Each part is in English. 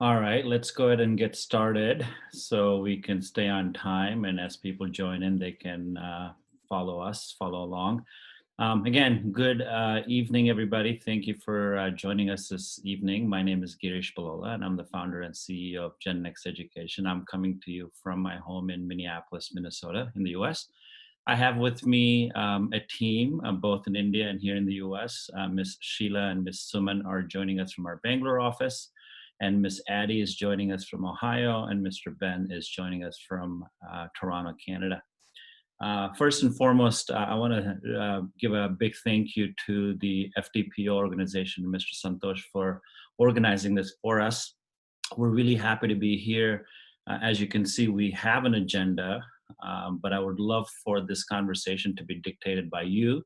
All right, let's go ahead and get started so we can stay on time. And as people join in, they can follow us, follow along. Again, good evening, everybody. Thank you for joining us this evening. My name is Girish Ballolla, and I'm the founder and CEO of Gen Next Education. I'm coming to you from my home in Minneapolis, Minnesota, in the US. I have with me a team, both in India and here in the US. Miss Sheila and Miss Suman are joining us from our Bangalore office, and Miss Addie is joining us from Ohio, and Mr. Ben is joining us from Toronto, Canada. First and foremost, I want to give a big thank you to the FDPO organization, Mr. Santosh, for organizing this for us. We're really happy to be here. As you can see, we have an agenda, but I would love for this conversation to be dictated by you.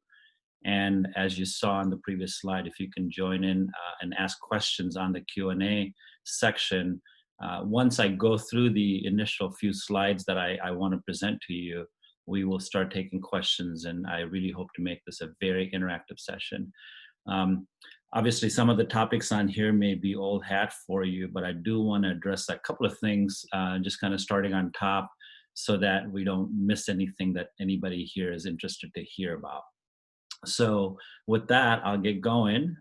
And as you saw on the previous slide, if you can join in and ask questions on the Q&A section, once I go through the initial few slides that I want to present to you, we will start taking questions, and I really hope to make this a very interactive session. Um, Obviously, some of the topics on here may be old hat for you, but I do want to address a couple of things, just kind of starting on top so that we don't miss anything that anybody here is interested to hear about. So with that, I'll get going.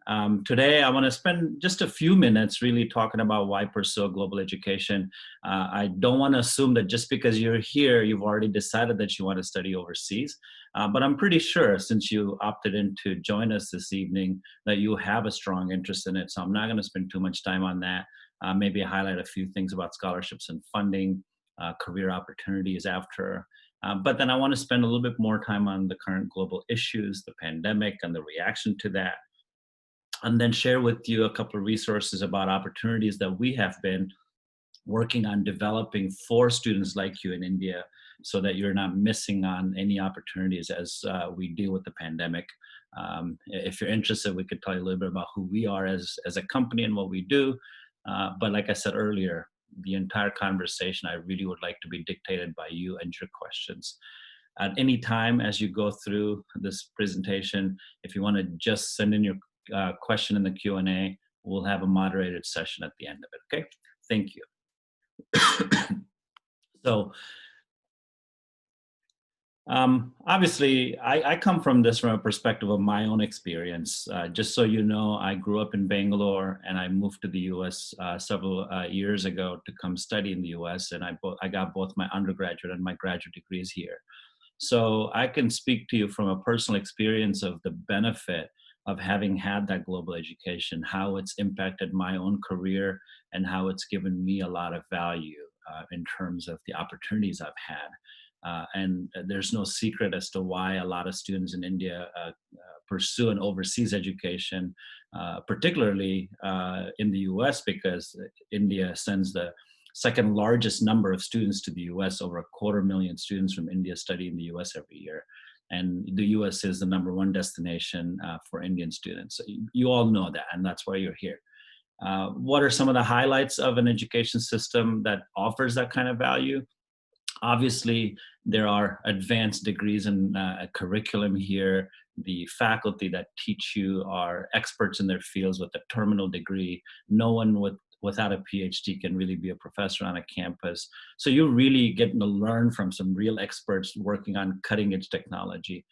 Today, I want to spend just a few minutes really talking about why pursue global education. I don't want to assume that just because you're here, you've already decided that you want to study overseas. But I'm pretty sure since you opted in to join us this evening that you have a strong interest in it. So I'm not going to spend too much time on that. Maybe highlight a few things about scholarships and funding, career opportunities after. But then I want to spend a little bit more time on the current global issues, the pandemic, and the reaction to that. And then share with you a couple of resources about opportunities that we have been working on developing for students like you in India so that you're not missing on any opportunities as we deal with the pandemic. If you're interested, we could tell you a little bit about who we are as a company and what we do. But like I said earlier, the entire conversation I really would like to be dictated by you and your questions. At any time as you go through this presentation, if you want to just send in your question in the Q&A, we'll have a moderated session at the end of it, okay? Thank you. So obviously, I come from this from a perspective of my own experience. Just so you know, I grew up in Bangalore and I moved to the US several years ago to come study in the US, and I got both my undergraduate and my graduate degrees here. So I can speak to you from a personal experience of the benefit of having had that global education, how it's impacted my own career, and how it's given me a lot of value in terms of the opportunities I've had. And there's no secret as to why a lot of students in India pursue an overseas education, particularly in the US, because India sends the second largest number of students to the US. Over 250,000 students from India study in the US every year. And the US is the number one destination for Indian students. So you all know that, and that's why you're here. What are some of the highlights of an education system that offers that kind of value? Obviously, there are advanced degrees in a curriculum here. The faculty that teach you are experts in their fields with a terminal degree. No one without a PhD can really be a professor on a campus. So you're really getting to learn from some real experts working on cutting edge technology.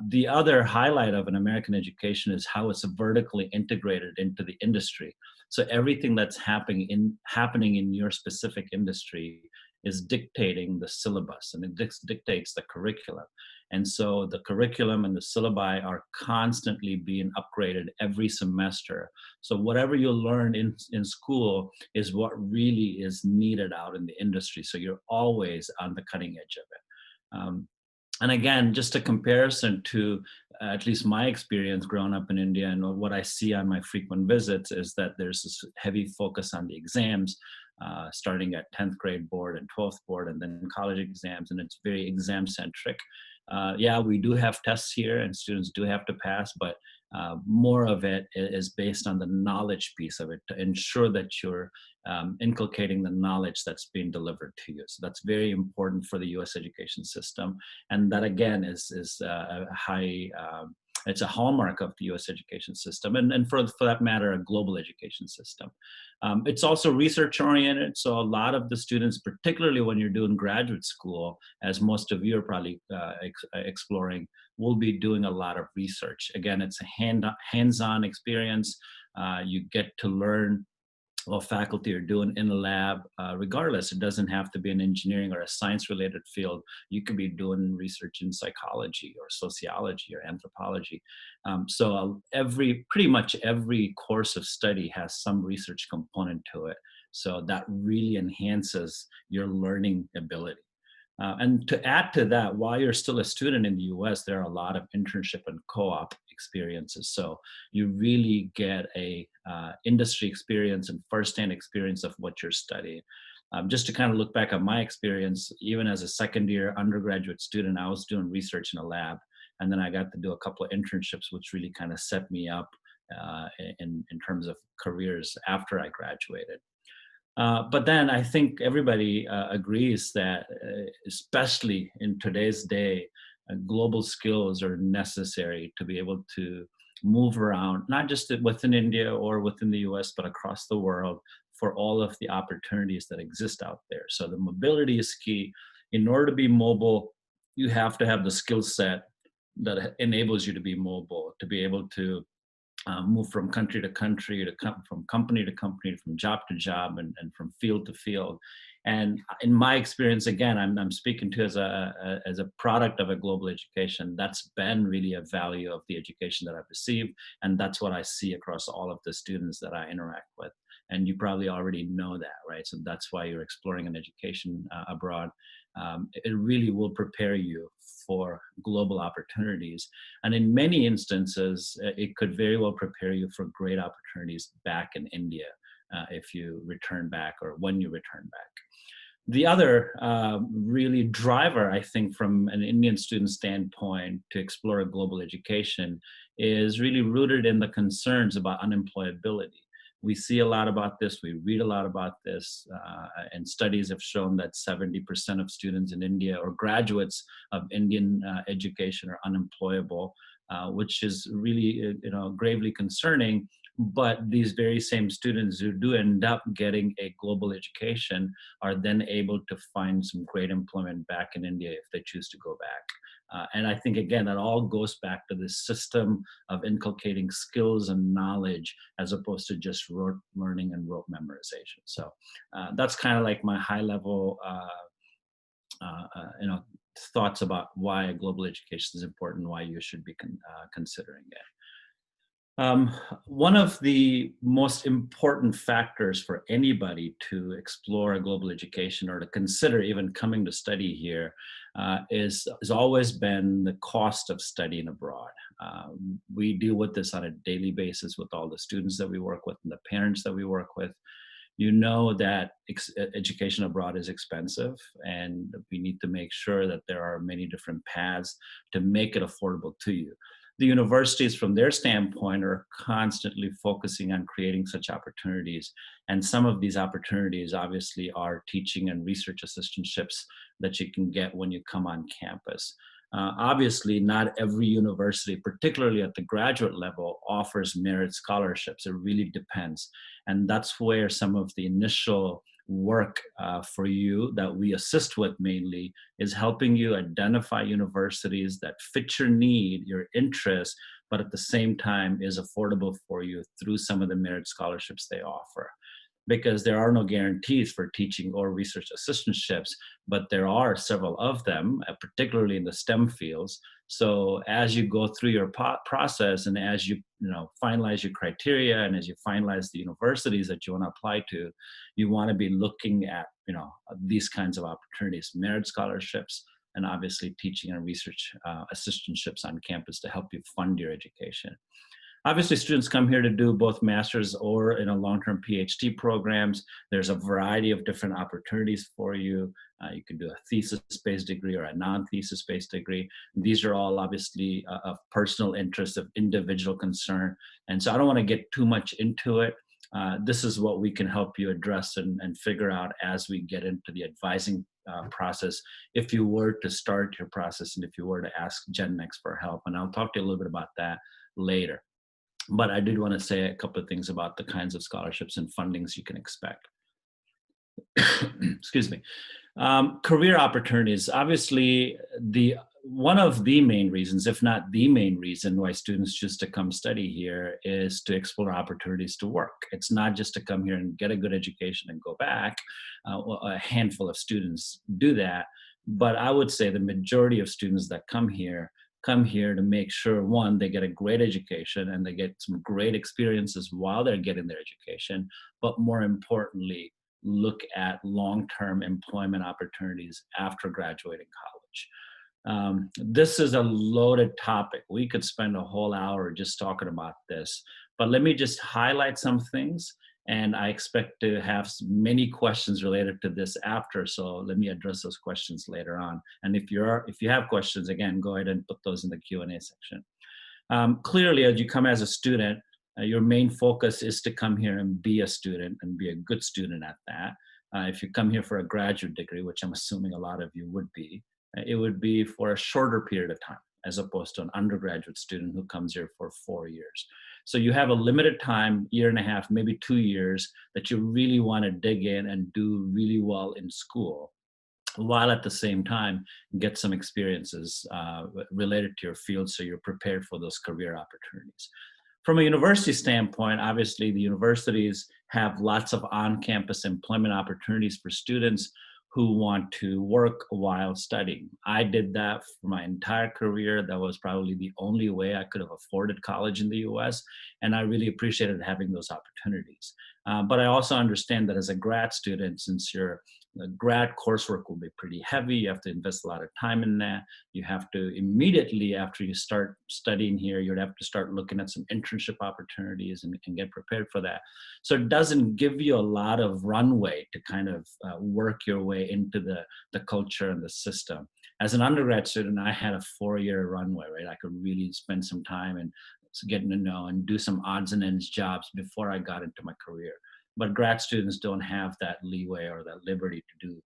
The other highlight of an American education is how it's vertically integrated into the industry. So everything that's happening in your specific industry is dictating the syllabus, and it dictates the curriculum. And so the curriculum and the syllabi are constantly being upgraded every semester. So whatever you learn in school is what really is needed out in the industry. So you're always on the cutting edge of it. And again, just a comparison to at least my experience growing up in India and what I see on my frequent visits is that there's this heavy focus on the exams, starting at 10th grade board and 12th board and then college exams, and it's very exam centric. Yeah, we do have tests here and students do have to pass, but more of it is based on the knowledge piece of it to ensure that you're inculcating the knowledge that's being delivered to you. So that's very important for the US education system. And that again is a high It's a hallmark of the US education system, and for that matter, a global education system. It's also research oriented. So a lot of the students, particularly when you're doing graduate school, as most of you are probably exploring, will be doing a lot of research. Again, it's a hands-on experience. You get to learn what faculty are doing in the lab, regardless. It doesn't have to be an engineering or a science related field. You could be doing research in psychology or sociology or anthropology. Pretty much every course of study has some research component to it. So that really enhances your learning ability. And to add to that, while you're still a student in the US, there are a lot of internship and co-op experiences. So you really get a industry experience and firsthand experience of what you're studying. Just to kind of look back at my experience, even as a second year undergraduate student, I was doing research in a lab. And then I got to do a couple of internships, which really kind of set me up in terms of careers after I graduated. But then I think everybody agrees that, especially in today's day, global skills are necessary to be able to move around, not just within India or within the US, but across the world for all of the opportunities that exist out there. So the mobility is key. In order to be mobile, you have to have the skill set that enables you to be mobile, to be able to move from country to country, from company to company, from job to job, and from field to field. And in my experience, again, I'm speaking to as a product of a global education. That's been really a value of the education that I've received, and that's what I see across all of the students that I interact with. And you probably already know that, right? So that's why you're exploring an education abroad. It really will prepare you for global opportunities. And in many instances, it could very well prepare you for great opportunities back in India if you return back or when you return back. The other really driver, I think, from an Indian student standpoint to explore a global education is really rooted in the concerns about unemployability. We see a lot about this, we read a lot about this, and studies have shown that 70% of students in India or graduates of Indian education are unemployable, which is really gravely concerning. But these very same students who do end up getting a global education are then able to find some great employment back in India if they choose to go back. And I think, again, that all goes back to this system of inculcating skills and knowledge as opposed to just rote learning and rote memorization. So that's kind of like my high level, thoughts about why a global education is important, why you should be considering it. One of the most important factors for anybody to explore a global education or to consider even coming to study here is has always been the cost of studying abroad. We deal with this on a daily basis with all the students that we work with and the parents that we work with. You know that education abroad is expensive, and we need to make sure that there are many different paths to make it affordable to you. The universities, from their standpoint, are constantly focusing on creating such opportunities. And some of these opportunities obviously are teaching and research assistantships that you can get when you come on campus. Obviously, not every university, particularly at the graduate level, offers merit scholarships. It really depends. And that's where some of the initial work for you that we assist with mainly is helping you identify universities that fit your need, your interest, but at the same time is affordable for you through some of the merit scholarships they offer. Because there are no guarantees for teaching or research assistantships, but there are several of them, particularly in the STEM fields. So as you go through your process and as you finalize your criteria and as you finalize the universities that you want to apply to, you want to be looking at these kinds of opportunities, merit scholarships, and obviously teaching and research assistantships on campus to help you fund your education. Obviously, students come here to do both master's or long-term PhD programs. There's a variety of different opportunities for you. You can do a thesis-based degree or a non-thesis-based degree. These are all obviously of personal interest, of individual concern. And so I don't want to get too much into it. This is what we can help you address and figure out as we get into the advising process if you were to start your process and if you were to ask Gen Next for help. And I'll talk to you a little bit about that later. But I did want to say a couple of things about the kinds of scholarships and fundings you can expect. Excuse me. Career opportunities. Obviously, the one of the main reasons, if not the main reason, why students choose to come study here is to explore opportunities to work. It's not just to come here and get a good education and go back. Well, a handful of students do that, but I would say the majority of students that come here to make sure, one, they get a great education and they get some great experiences while they're getting their education, but more importantly, look at long-term employment opportunities after graduating college. This is a loaded topic. We could spend a whole hour just talking about this, but let me just highlight some things. And I expect to have many questions related to this after. So let me address those questions later on. And if you have questions, again, go ahead and put those in the Q&A section. Clearly, as you come as a student, your main focus is to come here and be a student and be a good student at that. If you come here for a graduate degree, which I'm assuming a lot of you would be, it would be for a shorter period of time as opposed to an undergraduate student who comes here for 4 years. So you have a limited time, year and a half, maybe 2 years, that you really want to dig in and do really well in school, while at the same time get some experiences related to your field so you're prepared for those career opportunities. From a university standpoint, obviously the universities have lots of on-campus employment opportunities for students who want to work while studying. I did that for my entire career. That was probably the only way I could have afforded college in the US, and I really appreciated having those opportunities. But I also understand that as a grad student, since your grad coursework will be pretty heavy, you have to invest a lot of time in that. You have to immediately after you start studying here, you'd have to start looking at some internship opportunities and get prepared for that. So it doesn't give you a lot of runway to kind of work your way into the culture and the system. As an undergrad student, I had a 4-year runway, right? I could really spend some time and getting to know and do some odds and ends jobs before I got into my career. But grad students don't have that leeway or that liberty to do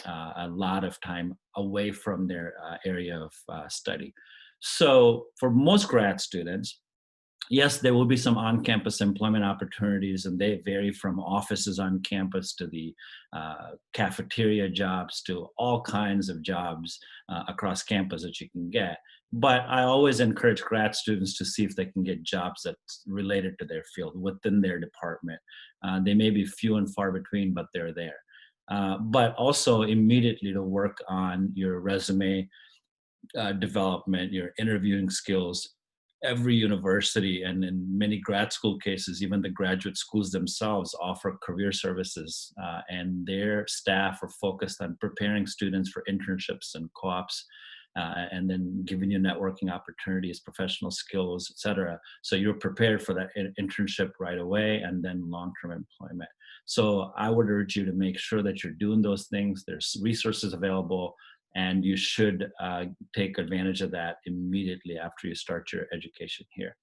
a lot of time away from their area of study. So for most grad students, yes, there will be some on-campus employment opportunities, and they vary from offices on campus to the cafeteria jobs to all kinds of jobs across campus that you can get. But I always encourage grad students to see if they can get jobs that's related to their field within their department. They may be few and far between, but they're there. But also immediately to work on your resume development, your interviewing skills. Every university and in many grad school cases, even the graduate schools themselves offer career services, and their staff are focused on preparing students for internships and co-ops, and then giving you networking opportunities, professional skills, et cetera. So you're prepared for that internship right away and then long-term employment. So I would urge you to make sure that you're doing those things. There's resources available, and you should take advantage of that immediately after you start your education here.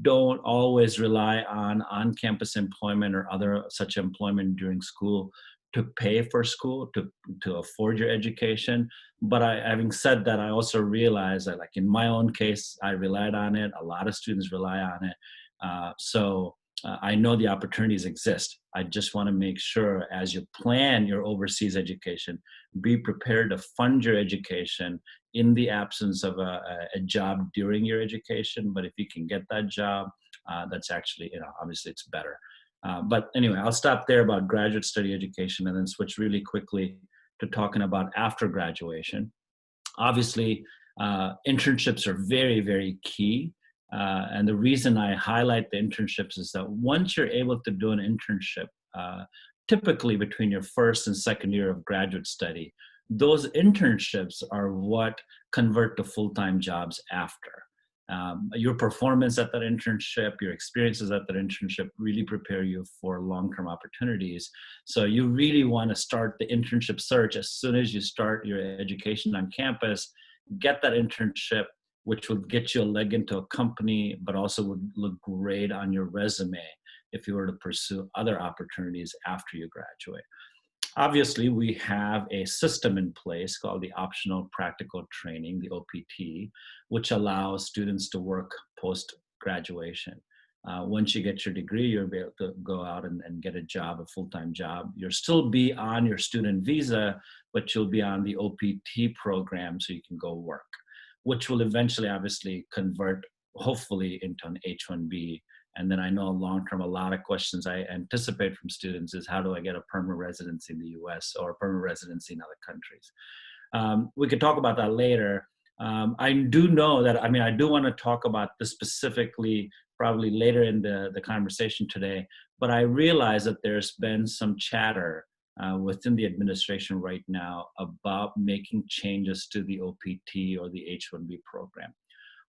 Don't always rely on on-campus employment or other such employment during school to pay for school, to afford your education. But having said that, I also realize that, like in my own case, I relied on it. A lot of students rely on it. So I know the opportunities exist. I just want to make sure as you plan your overseas education, be prepared to fund your education in the absence of a job during your education. But if you can get that job, that's actually, obviously it's better. But anyway, I'll stop there about graduate study education and then switch really quickly to talking about after graduation. Obviously, internships are very, very key. And the reason I highlight the internships is that once you're able to do an internship, typically between your first and second year of graduate study, those internships are what convert to full-time jobs after. Your performance at that internship, your experiences at that internship really prepare you for long-term opportunities. So you really want to start the internship search as soon as you start your education on campus, get that internship, which will get you a leg into a company, but also would look great on your resume if you were to pursue other opportunities after you graduate. Obviously, we have a system in place called the Optional Practical Training, the OPT, which allows students to work post graduation. Once you get your degree, you'll be able to go out and get a job, a full-time job. You'll still be on your student visa, but you'll be on the OPT program so you can go work, which will eventually obviously convert, hopefully, into an H-1B. And then I know long term, a lot of questions I anticipate from students is how do I get a permanent residency in the US or a permanent residency in other countries? We could talk about that later. I do know that, I mean, I do want to talk about this specifically probably later in the conversation today, but I realize that there's been some chatter within the administration right now about making changes to the OPT or the H-1B program.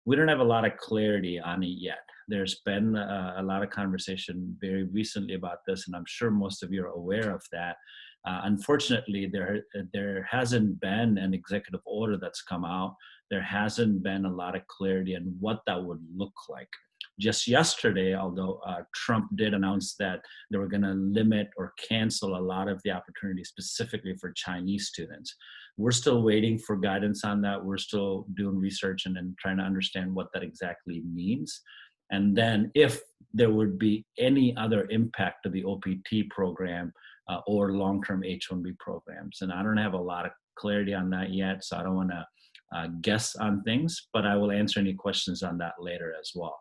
We don't have a lot of clarity on it yet. There's been a lot of conversation very recently about this, and I'm sure most of you are aware of that. Unfortunately, there hasn't been an executive order that's come out. There hasn't been a lot of clarity on what that would look like. Just yesterday, although Trump did announce that they were going to limit or cancel a lot of the opportunities specifically for Chinese students. We're still waiting for guidance on that. We're still doing research and trying to understand what that exactly means. And then if there would be any other impact to the OPT program or long-term H-1B programs. And I don't have a lot of clarity on that yet, so I don't want to guess on things, but I will answer any questions on that later as well.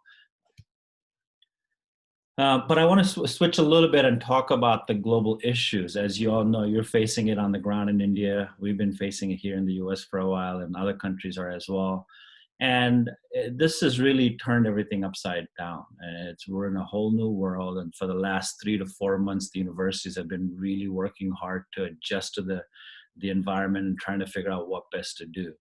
But I want to switch a little bit and talk about the global issues. As you all know, you're facing it on the ground in India. We've been facing it here in the US for a while, and other countries are as well. And this has really turned everything upside down. And we're in a whole new world. And for the last 3 to 4 months, the universities have been really working hard to adjust to the environment and trying to figure out what best to do.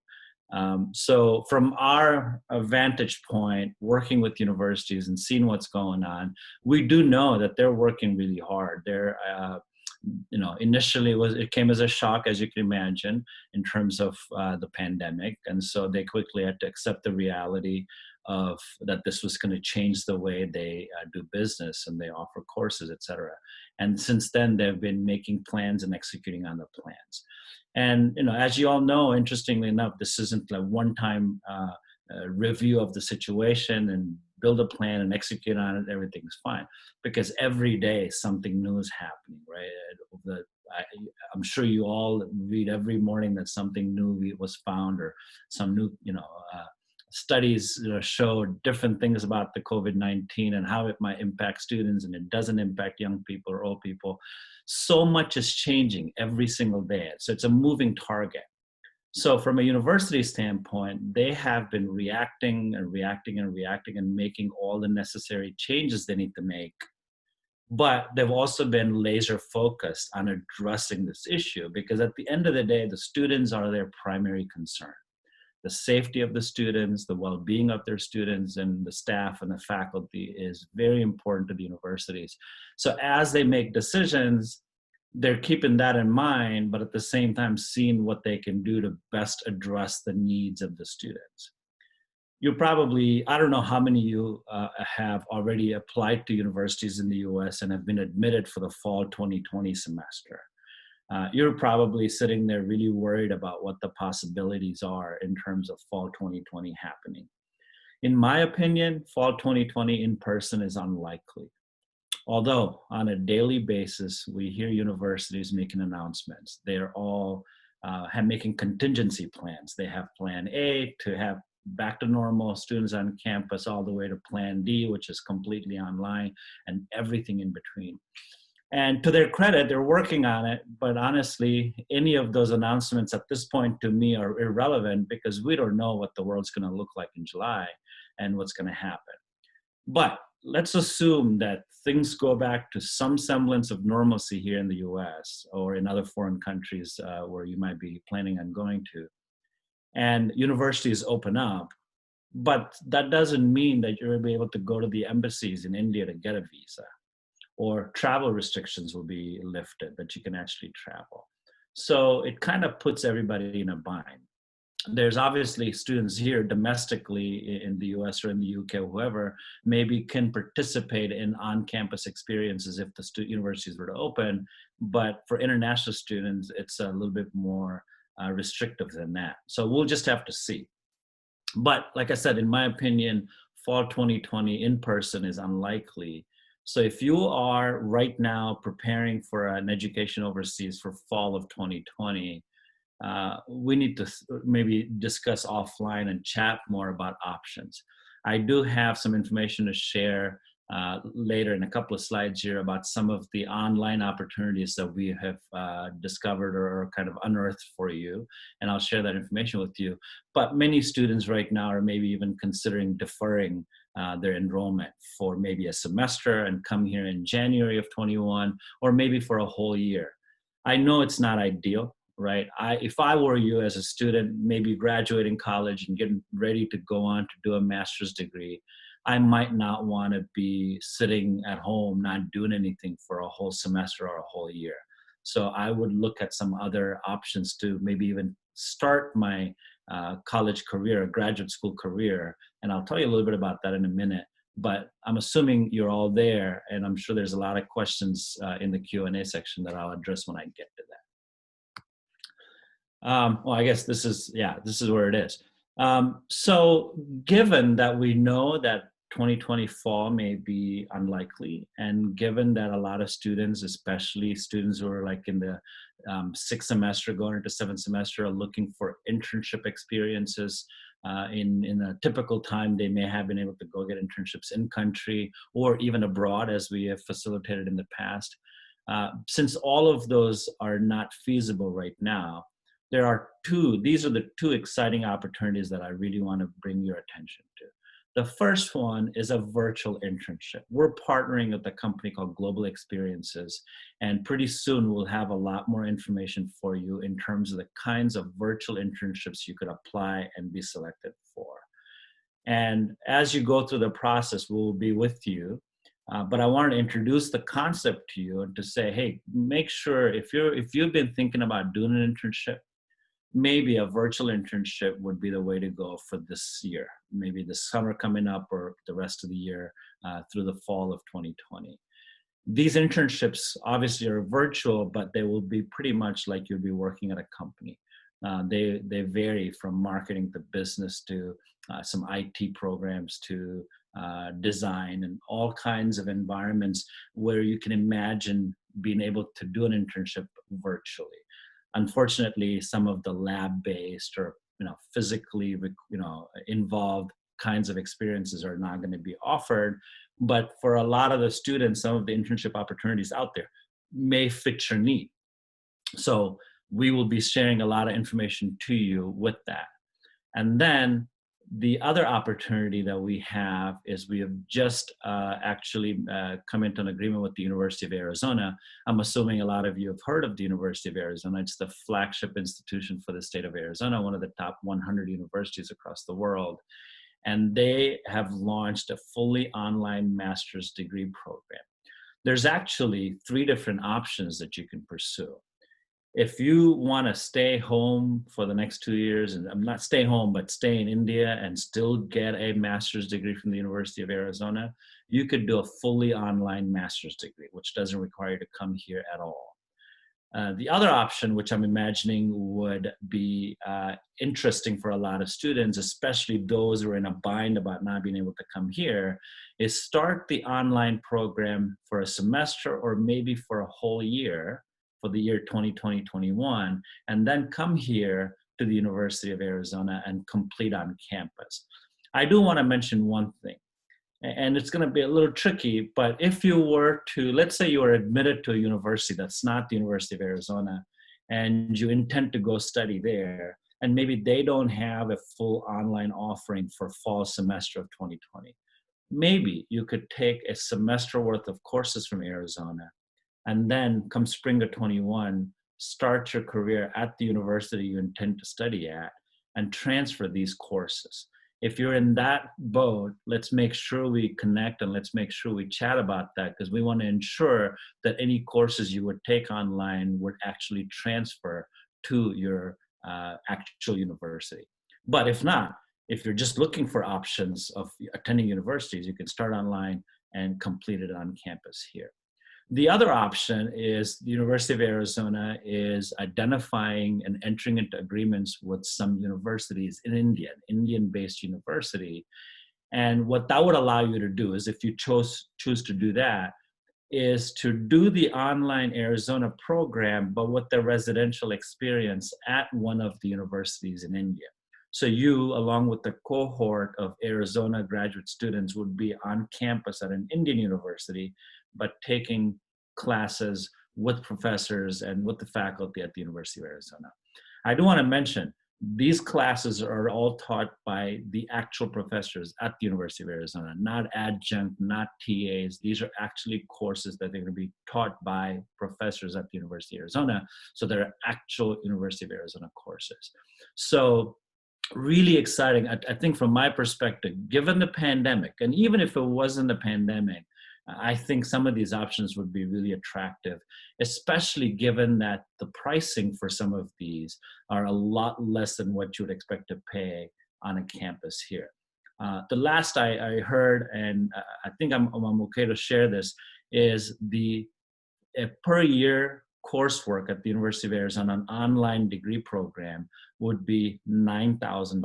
So from our vantage point, working with universities and seeing what's going on, we do know that they're working really hard. Initially it came as a shock, as you can imagine, in terms of the pandemic, and so they quickly had to accept the reality of that this was going to change the way they do business and they offer courses, etc. And since then, they've been making plans and executing on the plans. And as you all know, interestingly enough, this isn't a one-time review of the situation and build a plan and execute on it. Everything's fine because every day something new is happening, right? I'm sure you all read every morning that something new was found or some new, studies show different things about the COVID-19 and how it might impact students, and it doesn't impact young people or old people. So much is changing every single day. So it's a moving target. So from a university standpoint, they have been reacting and reacting and reacting and making all the necessary changes they need to make. But they've also been laser focused on addressing this issue because at the end of the day, the students are their primary concern. The safety of the students, the well-being of their students, and the staff and the faculty is very important to the universities. So as they make decisions, they're keeping that in mind, but at the same time, seeing what they can do to best address the needs of the students. I don't know how many of you have already applied to universities in the US and have been admitted for the fall 2020 semester. You're probably sitting there really worried about what the possibilities are in terms of fall 2020 happening. In my opinion, fall 2020 in person is unlikely. Although on a daily basis, we hear universities making announcements. They're all making contingency plans. They have plan A to have back to normal students on campus all the way to plan D, which is completely online, and everything in between. And to their credit, they're working on it. But honestly, any of those announcements at this point to me are irrelevant because we don't know what the world's going to look like in July and what's going to happen. But let's assume that things go back to some semblance of normalcy here in the US or in other foreign countries where you might be planning on going to, and universities open up. But that doesn't mean that you'll be able to go to the embassies in India to get a visa, or travel restrictions will be lifted that you can actually travel. So it kind of puts everybody in a bind. there's obviously students here domestically in the US or in the UK, whoever maybe can participate in on-campus experiences if the universities were to open. But for international students, it's a little bit more restrictive than that. So we'll just have to see. But like I said, in my opinion, fall 2020 in person is unlikely. So if you are right now preparing for an education overseas for fall of 2020, we need to maybe discuss offline and chat more about options. I do have some information to share later in a couple of slides here about some of the online opportunities that we have discovered or kind of unearthed for you, and I'll share that information with you. But many students right now are maybe even considering deferring their enrollment for maybe a semester and come here in January of 21, or maybe for a whole year. I know it's not ideal, right? If I were you as a student, maybe graduating college and getting ready to go on to do a master's degree, I might not want to be sitting at home not doing anything for a whole semester or a whole year. So I would look at some other options to maybe even start my college career, graduate school career. And I'll tell you a little bit about that in a minute. But I'm assuming you're all there, and I'm sure there's a lot of questions in the Q&A section that I'll address when I get to that. Well, I guess this is where it is. So given that we know that 2020 fall may be unlikely, and given that a lot of students, especially students who are like in the sixth semester going into seventh semester, are looking for internship experiences, in a typical time, they may have been able to go get internships in country or even abroad, as we have facilitated in the past. Since all of those are not feasible right now, these are the two exciting opportunities that I really want to bring your attention to. The first one is a virtual internship. We're partnering with a company called Global Experiences, and pretty soon we'll have a lot more information for you in terms of the kinds of virtual internships you could apply and be selected for. And as you go through the process, we'll be with you. But I wanted to introduce the concept to you and to say, hey, make sure if you've been thinking about doing an internship, maybe a virtual internship would be the way to go for this year, maybe the summer coming up or the rest of the year through the fall of 2020. These internships obviously are virtual, but they will be pretty much like you'll be working at a company. They vary from marketing to business to some IT programs to design and all kinds of environments where you can imagine being able to do an internship virtually. Unfortunately, some of the lab-based or physically involved kinds of experiences are not going to be offered. But for a lot of the students, some of the internship opportunities out there may fit your need. So we will be sharing a lot of information to you with that. And then the other opportunity that we have is we have just actually come into an agreement with the University of Arizona. I'm assuming a lot of you have heard of the University of Arizona. It's the flagship institution for the state of Arizona, one of the top 100 universities across the world. And they have launched a fully online master's degree program. There's actually 3 different options that you can pursue. If you want to stay home for the next 2 years, and I'm not stay home, but stay in India and still get a master's degree from the University of Arizona, you could do a fully online master's degree, which doesn't require you to come here at all. The other option, which I'm imagining would be interesting for a lot of students, especially those who are in a bind about not being able to come here, is start the online program for a semester or maybe for a whole year, for the year 2020-21, and then come here to the University of Arizona and complete on campus. I do want to mention one thing, and it's going to be a little tricky, but if you were to, let's say you are admitted to a university that's not the University of Arizona, and you intend to go study there, and maybe they don't have a full online offering for fall semester of 2020, maybe you could take a semester worth of courses from Arizona, and then come spring of 21, start your career at the university you intend to study at and transfer these courses. If you're in that boat, let's make sure we connect and let's make sure we chat about that, because we want to ensure that any courses you would take online would actually transfer to your actual university. But if not, if you're just looking for options of attending universities, you can start online and complete it on campus here. The other option is the University of Arizona is identifying and entering into agreements with some universities in India, an Indian-based university. And what that would allow you to do is, if you choose to do that, is to do the online Arizona program, but with the residential experience at one of the universities in India. So you, along with the cohort of Arizona graduate students, would be on campus at an Indian university, but taking classes with professors and with the faculty at the University of Arizona. I do want to mention, these classes are all taught by the actual professors at the University of Arizona, not adjunct, not TAs. These are actually courses that they're going to be taught by professors at the University of Arizona. So they're actual University of Arizona courses. So really exciting. I think from my perspective, given the pandemic, and even if it wasn't the pandemic, I think some of these options would be really attractive, especially given that the pricing for some of these are a lot less than what you would expect to pay on a campus here. The last I heard, and I think I'm okay to share this, is the per year coursework at the University of Arizona, an online degree program, would be $9,000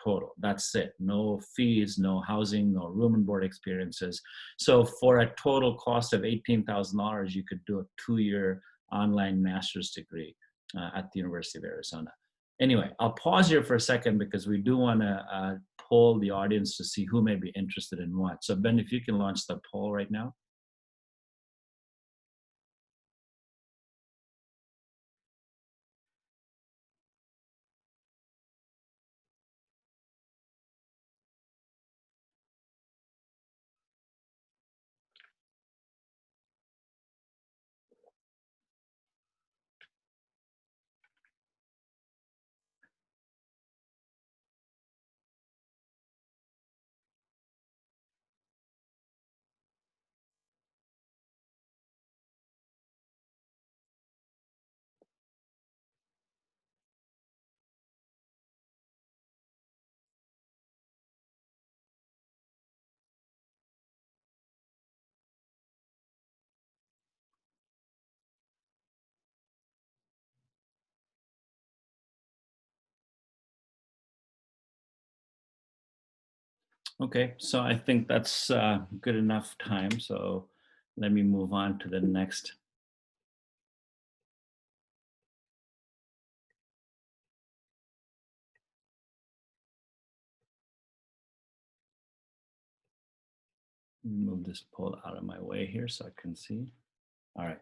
total. That's it. No fees, no housing, no room and board experiences. So for a total cost of $18,000, you could do a 2-year online master's degree at the University of Arizona. Anyway, I'll pause here for a second because we do want to poll the audience to see who may be interested in what. So Ben, if you can launch the poll right now. Okay, so I think that's good enough time. So let me move on to the next. Move this poll out of my way here so I can see. All right.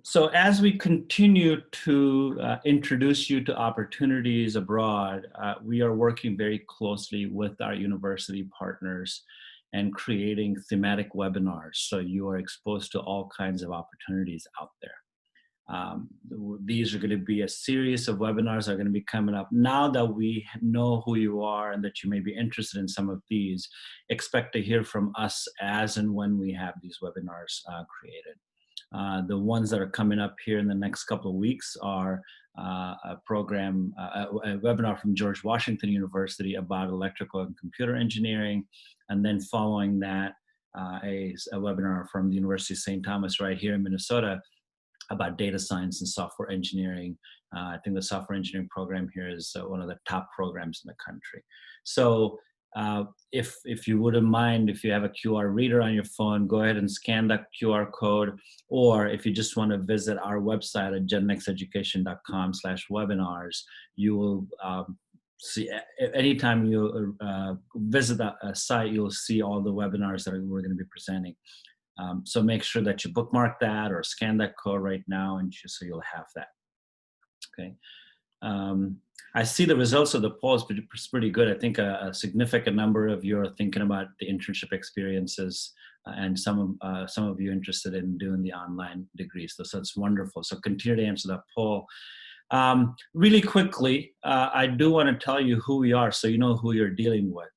So as we continue to introduce you to opportunities abroad, we are working very closely with our university partners and creating thematic webinars. So you are exposed to all kinds of opportunities out there. These are going to be a series of webinars that are going to be coming up. Now that we know who you are and that you may be interested in some of these, expect to hear from us as and when we have these webinars created. The ones that are coming up here in the next couple of weeks are a webinar from George Washington University about electrical and computer engineering. And then following that, a webinar from the University of St. Thomas right here in Minnesota about data science and software engineering. I think the software engineering program here is one of the top programs in the country. So if you wouldn't mind, if you have a QR reader on your phone, go ahead and scan that QR code. Or if you just want to visit our website at genexeducation.com/webinars, you will see, anytime you visit a site, you'll see all the webinars that we're going to be presenting. So make sure that you bookmark that or scan that code right now, and just so you'll have that. Okay. I see the results of the poll is pretty good. I think a significant number of you are thinking about the internship experiences, and some of you interested in doing the online degrees. So it's wonderful. So continue to answer that poll. Really quickly, I do want to tell you who we are so you know who you're dealing with.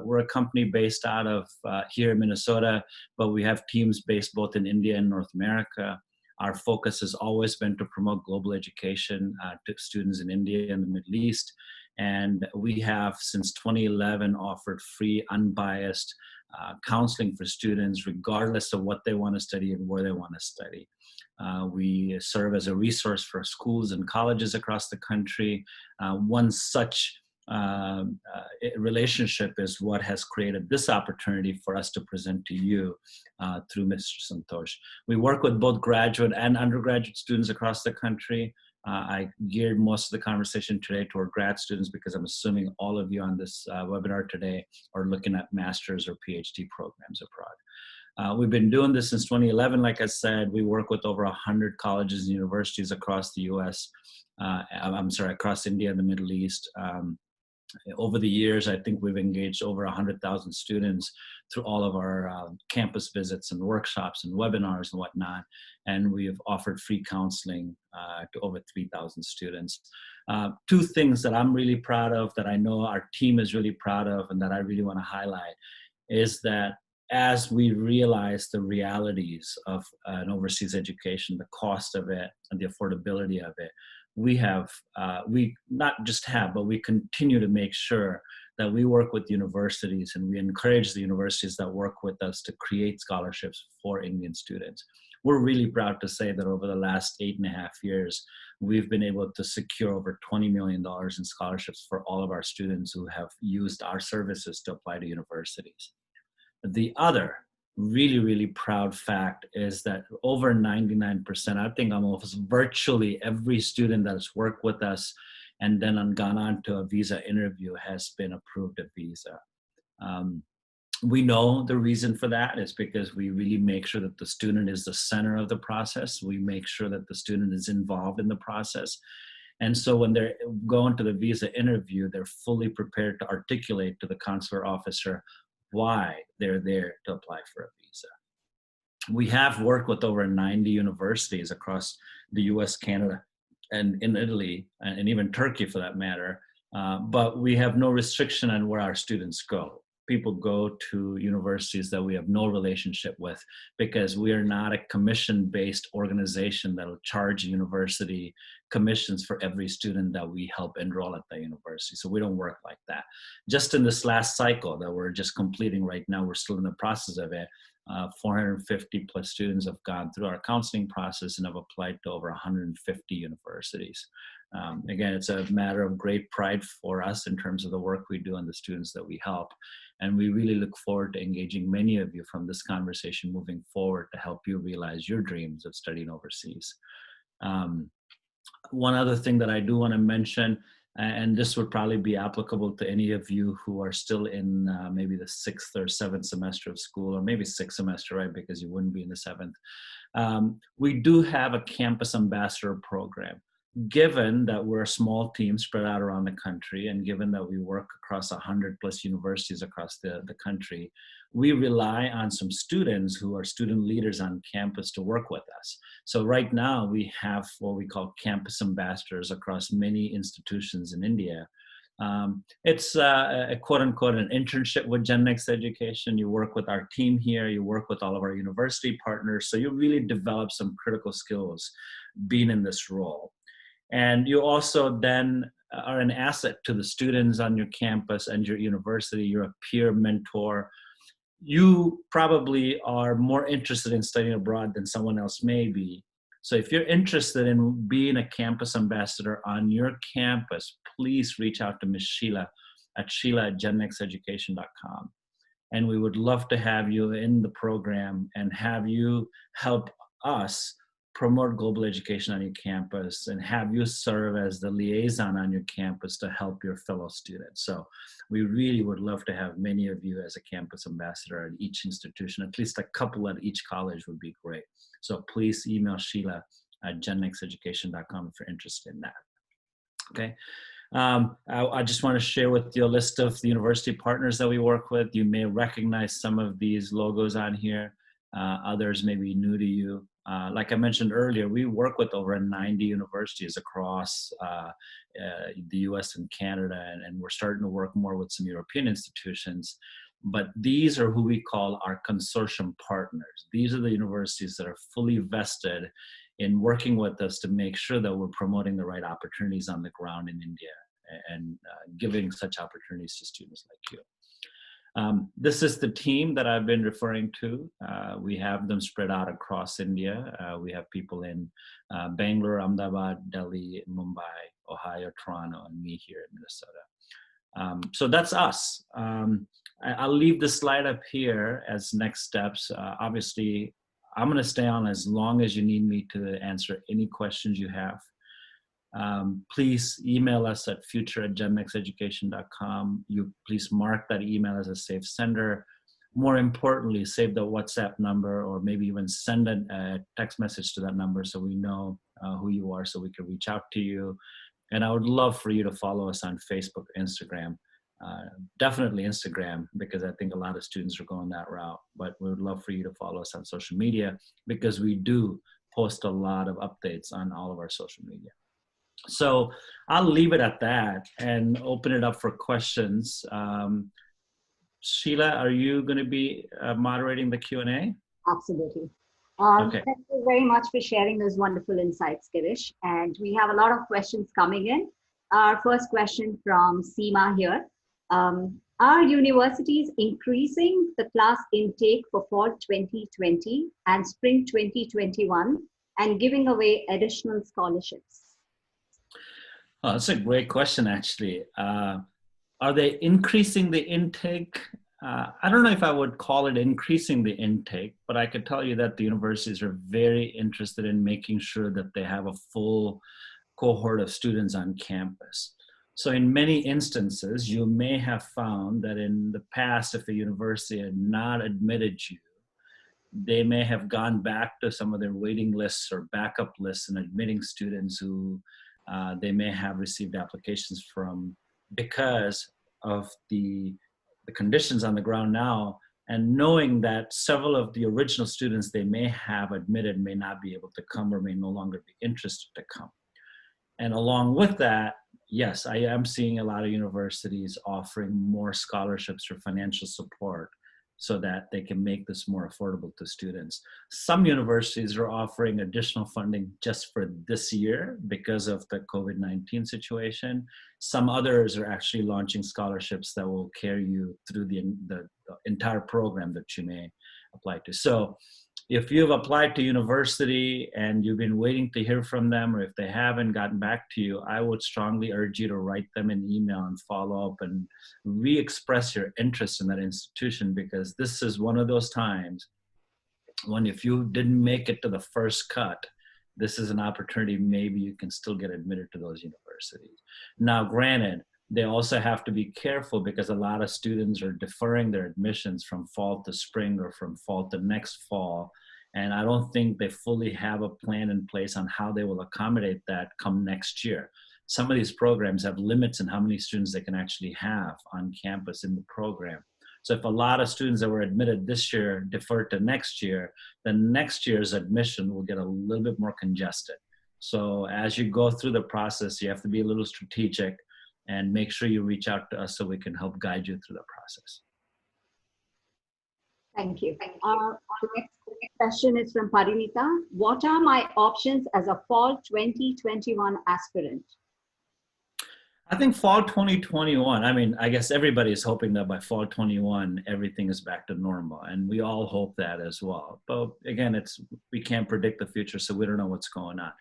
We're a company based out of here in Minnesota, but we have teams based both in India and North America. Our focus has always been to promote global education to students in India and the Middle East. And we have, since 2011, offered free, unbiased counseling for students, regardless of what they want to study and where they want to study. We serve as a resource for schools and colleges across the country. One such relationship is what has created this opportunity for us to present to you through Mr. Santosh. We work with both graduate and undergraduate students across the country. I geared most of the conversation today toward grad students because I'm assuming all of you on this webinar today are looking at master's or PhD programs abroad. We've been doing this since 2011. Like I said, we work with over 100 colleges and universities across the US, across India and the Middle East. Over the years, I think we've engaged over 100,000 students through all of our campus visits and workshops and webinars and whatnot. And we have offered free counseling to over 3,000 students. Two things that I'm really proud of, that I know our team is really proud of, and that I really want to highlight is that as we realize the realities of an overseas education, the cost of it and the affordability of it, we not just have, but we continue to make sure that we work with universities, and we encourage the universities that work with us to create scholarships for Indian students. We're really proud to say that over the last 8.5 years, we've been able to secure over $20 million in scholarships for all of our students who have used our services to apply to universities. The other really, really proud fact is that over 99%, I think almost virtually every student that has worked with us and then gone on to a visa interview has been approved a visa. We know the reason for that is because we really make sure that the student is the center of the process. We make sure that the student is involved in the process. And so when they're going to the visa interview, they're fully prepared to articulate to the consular officer why they're there to apply for a visa. We have worked with over 90 universities across the US, Canada, and in Italy, and even Turkey for that matter, but we have no restriction on where our students go. People go to universities that we have no relationship with because we are not a commission-based organization that will charge university commissions for every student that we help enroll at the university. So we don't work like that. Just in this last cycle that we're just completing right now, we're still in the process of it, 450 plus students have gone through our counseling process and have applied to over 150 universities. Again, it's a matter of great pride for us in terms of the work we do and the students that we help. And we really look forward to engaging many of you from this conversation moving forward to help you realize your dreams of studying overseas. One other thing that I do want to mention, and this would probably be applicable to any of you who are still in maybe the 6th or 7th semester of school, or maybe 6th semester, right? Because you wouldn't be in the 7th. We do have a campus ambassador program. Given that we're a small team spread out around the country, and given that we work across 100 plus universities across the country, we rely on some students who are student leaders on campus to work with us. So right now we have what we call campus ambassadors across many institutions in India. It's a quote unquote an internship with Gen Next Education. You work with our team here, you work with all of our university partners. So you really develop some critical skills being in this role. And you also then are an asset to the students on your campus and your university. You're a peer mentor. You probably are more interested in studying abroad than someone else may be. So if you're interested in being a campus ambassador on your campus, please reach out to Ms. Sheila at sheila@gennexeducation.com. And we would love to have you in the program and have you help us promote global education on your campus and have you serve as the liaison on your campus to help your fellow students. So we really would love to have many of you as a campus ambassador at each institution. At least a couple at each college would be great. So please email Sheila at gennexeducation.com if you're interested in that. Okay. I just want to share with you a list of the university partners that we work with. You may recognize some of these logos on here. Others may be new to you. Like I mentioned earlier, we work with over 90 universities across the US and Canada, and we're starting to work more with some European institutions. but these are who we call our consortium partners. These are the universities that are fully vested in working with us to make sure that we're promoting the right opportunities on the ground in India and giving such opportunities to students like you. This is the team that I've been referring to. We have them spread out across India. We have people in Bangalore, Ahmedabad, Delhi, Mumbai, Ohio, Toronto, and me here in Minnesota. So that's us. I'll leave the slide up here as next steps. Obviously, I'm going to stay on as long as you need me to answer any questions you have. Please email us at future@genmexeducation.com. You please mark that email as a safe sender. More importantly, save the WhatsApp number, or maybe even send a text message to that number so we know who you are, so we can reach out to you. And I would love for you to follow us on Facebook, Instagram. Definitely Instagram, because I think a lot of students are going that route. But we would love for you to follow us on social media, because we do post a lot of updates on all of our social media. So I'll leave it at that and open it up for questions. Sheila, are you going to be moderating the Q&A? Absolutely. Okay. Thank you very much for sharing those wonderful insights, Girish. And we have a lot of questions coming in. Our first question from Seema here. Are universities increasing the class intake for fall 2020 and spring 2021 and giving away additional scholarships? Oh, that's a great question, actually. Are they increasing the intake? I don't know if I would call it increasing the intake, but I could tell you that the universities are very interested in making sure that they have a full cohort of students on campus. So in many instances, you may have found that in the past, if a university had not admitted you, they may have gone back to some of their waiting lists or backup lists and admitting students who they may have received applications from, because of the conditions on the ground now, and knowing that several of the original students they may have admitted may not be able to come or may no longer be interested to come. And along with that, yes, I am seeing a lot of universities offering more scholarships or financial support so that they can make this more affordable to students. Some universities are offering additional funding just for this year because of the COVID-19 situation. Some others are actually launching scholarships that will carry you through the entire program that you may apply to. So if you've applied to university and you've been waiting to hear from them, or if they haven't gotten back to you, I would strongly urge you to write them an email and follow up and re-express your interest in that institution, because this is one of those times when if you didn't make it to the first cut, this is an opportunity maybe you can still get admitted to those universities. Now, granted, they also have to be careful because a lot of students are deferring their admissions from fall to spring or from fall to next fall. And I don't think they fully have a plan in place on how they will accommodate that come next year. Some of these programs have limits in how many students they can actually have on campus in the program. So if a lot of students that were admitted this year defer to next year, then next year's admission will get a little bit more congested. So as you go through the process, you have to be a little strategic and make sure you reach out to us so we can help guide you through the process. Thank you. The next question is from Parinita. What are my options as a fall 2021 aspirant? I think fall 2021, I mean, I guess everybody is hoping that by fall 21, everything is back to normal. And we all hope that as well. But again, we can't predict the future, so we don't know what's going on.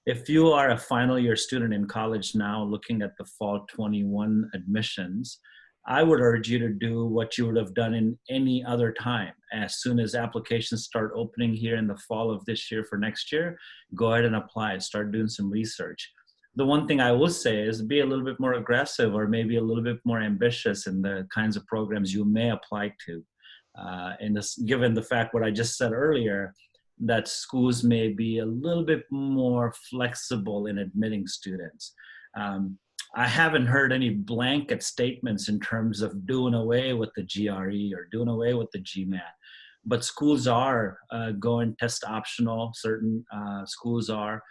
If you are a final year student in college now looking at the fall 21 admissions, I would urge you to do what you would have done in any other time. As soon as applications start opening here in the fall of this year for next year, go ahead and apply, start doing some research. The one thing I will say is be a little bit more aggressive or maybe a little bit more ambitious in the kinds of programs you may apply to. Given the fact what I just said earlier, that schools may be a little bit more flexible in admitting students. I haven't heard any blanket statements in terms of doing away with the GRE or doing away with the GMAT, but schools are going test optional. Certain schools are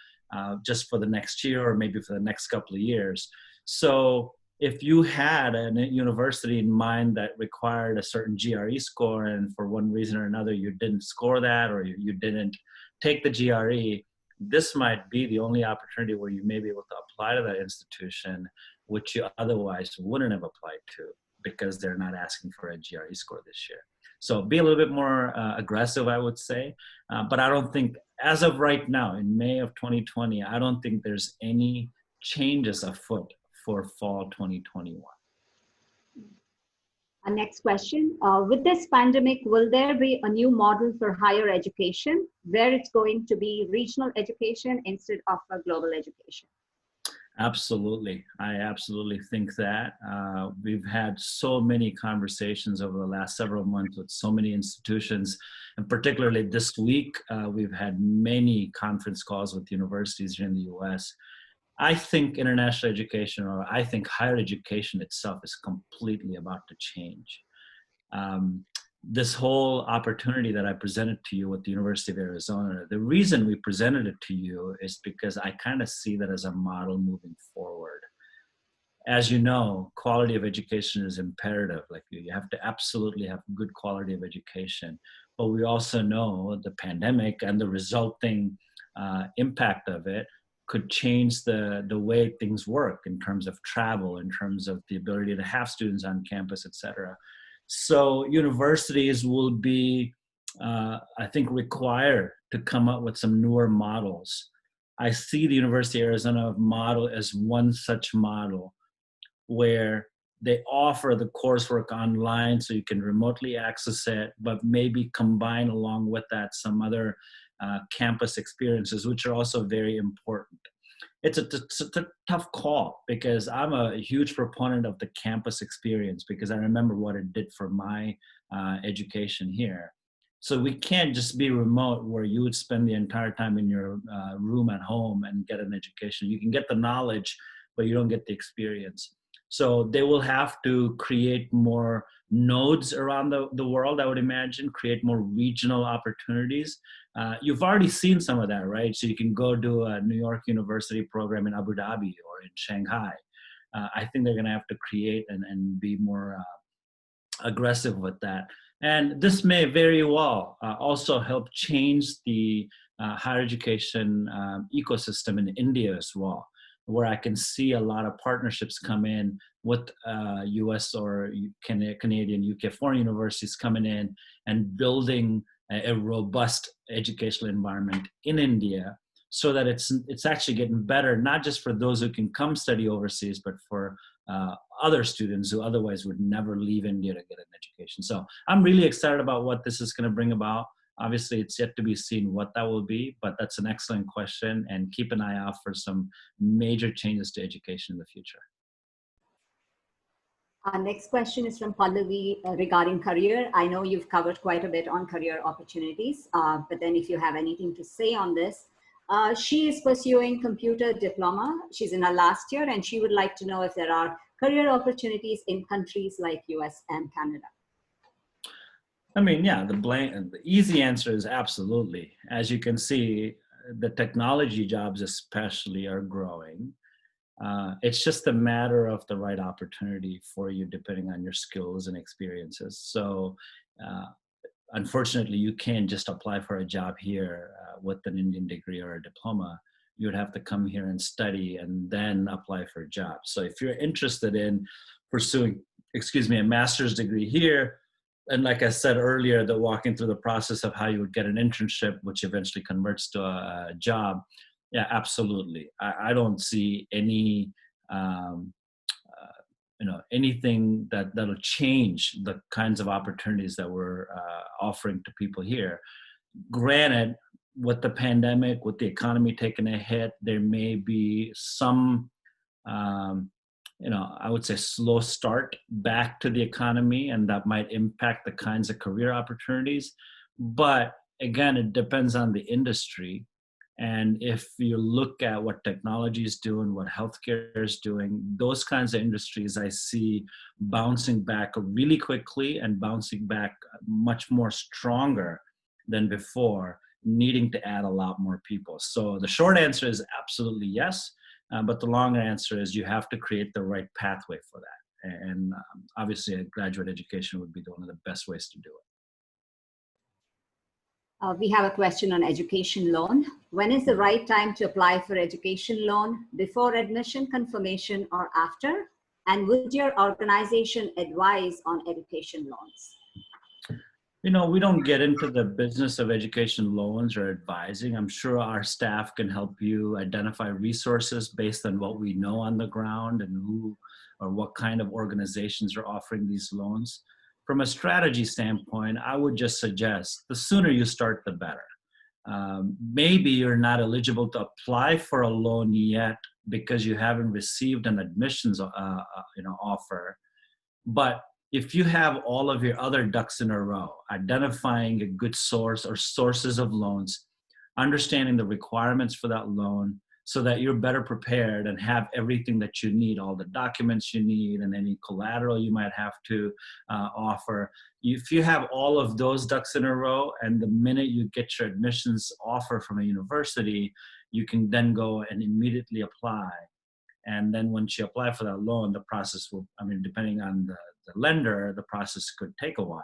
just for the next year or maybe for the next couple of years. So if you had a university in mind that required a certain GRE score, and for one reason or another you didn't score that, or you didn't take the GRE, this might be the only opportunity where you may be able to apply to that institution, which you otherwise wouldn't have applied to because they're not asking for a GRE score this year. So be a little bit more aggressive, I would say. But I don't think, as of right now, in May of 2020, I don't think there's any changes afoot for fall 2021. Our next question, with this pandemic, will there be a new model for higher education where it's going to be regional education instead of a global education? Absolutely. I absolutely think that. We've had so many conversations over the last several months with so many institutions, and particularly this week, we've had many conference calls with universities here in the US. I think international education, or I think higher education itself, is completely about to change. Um, this whole opportunity that I presented to you with the University of Arizona, the reason we presented it to you is because I kind of see that as a model moving forward. As you know, quality of education is imperative. Like, you have to absolutely have good quality of education. But we also know the pandemic and the resulting impact of it could change the way things work in terms of travel, in terms of the ability to have students on campus, et cetera. So universities will be, I think, required to come up with some newer models. I see the University of Arizona model as one such model where they offer the coursework online so you can remotely access it, but maybe combine along with that some other campus experiences, which are also very important. It's a tough call because I'm a huge proponent of the campus experience because I remember what it did for my education here. So we can't just be remote where you would spend the entire time in your room at home and get an education. You can get the knowledge, but you don't get the experience. So they will have to create more nodes around the world, I would imagine, create more regional opportunities. You've already seen some of that, right? So you can go to a New York University program in Abu Dhabi or in Shanghai. I think they're going to have to create and be more aggressive with that. And this may very well also help change the higher education ecosystem in India as well, where I can see a lot of partnerships come in with US or Canadian, UK foreign universities coming in and building a robust educational environment in India, so that it's actually getting better, not just for those who can come study overseas, but for other students who otherwise would never leave India to get an education. So I'm really excited about what this is going to bring about. Obviously, it's yet to be seen what that will be, but that's an excellent question, and keep an eye out for some major changes to education in the future. Our next question is from Pallavi regarding career. I know you've covered quite a bit on career opportunities, but then if you have anything to say on this, she is pursuing computer diploma. She's in her last year, and she would like to know if there are career opportunities in countries like US and Canada. I mean, yeah, the easy answer is absolutely. As you can see, the technology jobs especially are growing. It's just a matter of the right opportunity for you, depending on your skills and experiences. So, unfortunately, you can't just apply for a job here with an Indian degree or a diploma. You would have to come here and study and then apply for a job. So, if you're interested in pursuing, a master's degree here, and like I said earlier, the walking through the process of how you would get an internship, which eventually converts to a job. Yeah, absolutely. I don't see any, anything that'll change the kinds of opportunities that we're offering to people here. Granted, with the pandemic, with the economy taking a hit, there may be some I would say slow start back to the economy, and that might impact the kinds of career opportunities. But again, it depends on the industry. And if you look at what technology is doing, what healthcare is doing, those kinds of industries I see bouncing back really quickly and bouncing back much more stronger than before, needing to add a lot more people. So the short answer is absolutely yes. But the long answer is you have to create the right pathway for that. And obviously, a graduate education would be one of the best ways to do it. We have a question on education loan. When is the right time to apply for education loan? Before admission confirmation or after? And would your organization advise on education loans? You know, we don't get into the business of education loans or advising. I'm sure our staff can help you identify resources based on what we know on the ground and who or what kind of organizations are offering these loans. From a strategy standpoint, I would just suggest the sooner you start, the better. Maybe you're not eligible to apply for a loan yet because you haven't received an admissions offer. But if you have all of your other ducks in a row, identifying a good source or sources of loans, understanding the requirements for that loan so that you're better prepared and have everything that you need, all the documents you need and any collateral you might have to offer. If you have all of those ducks in a row, and the minute you get your admissions offer from a university, you can then go and immediately apply. And then once you apply for that loan, the process will, I mean, depending on the lender, the process could take a while.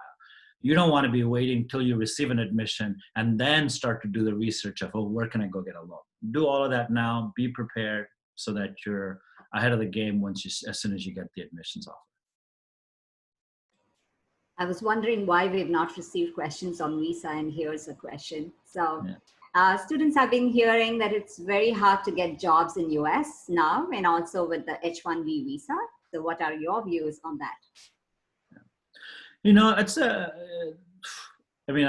You don't want to be waiting till you receive an admission and then start to do the research of, oh, where can I go get a loan? Do all of that now, be prepared so that you're ahead of the game as soon as you get the admissions offer. I was wondering why we've not received questions on visa, and here's a question. So students have been hearing that it's very hard to get jobs in US now, and also with the H-1B visa. So what are your views on that? You know, I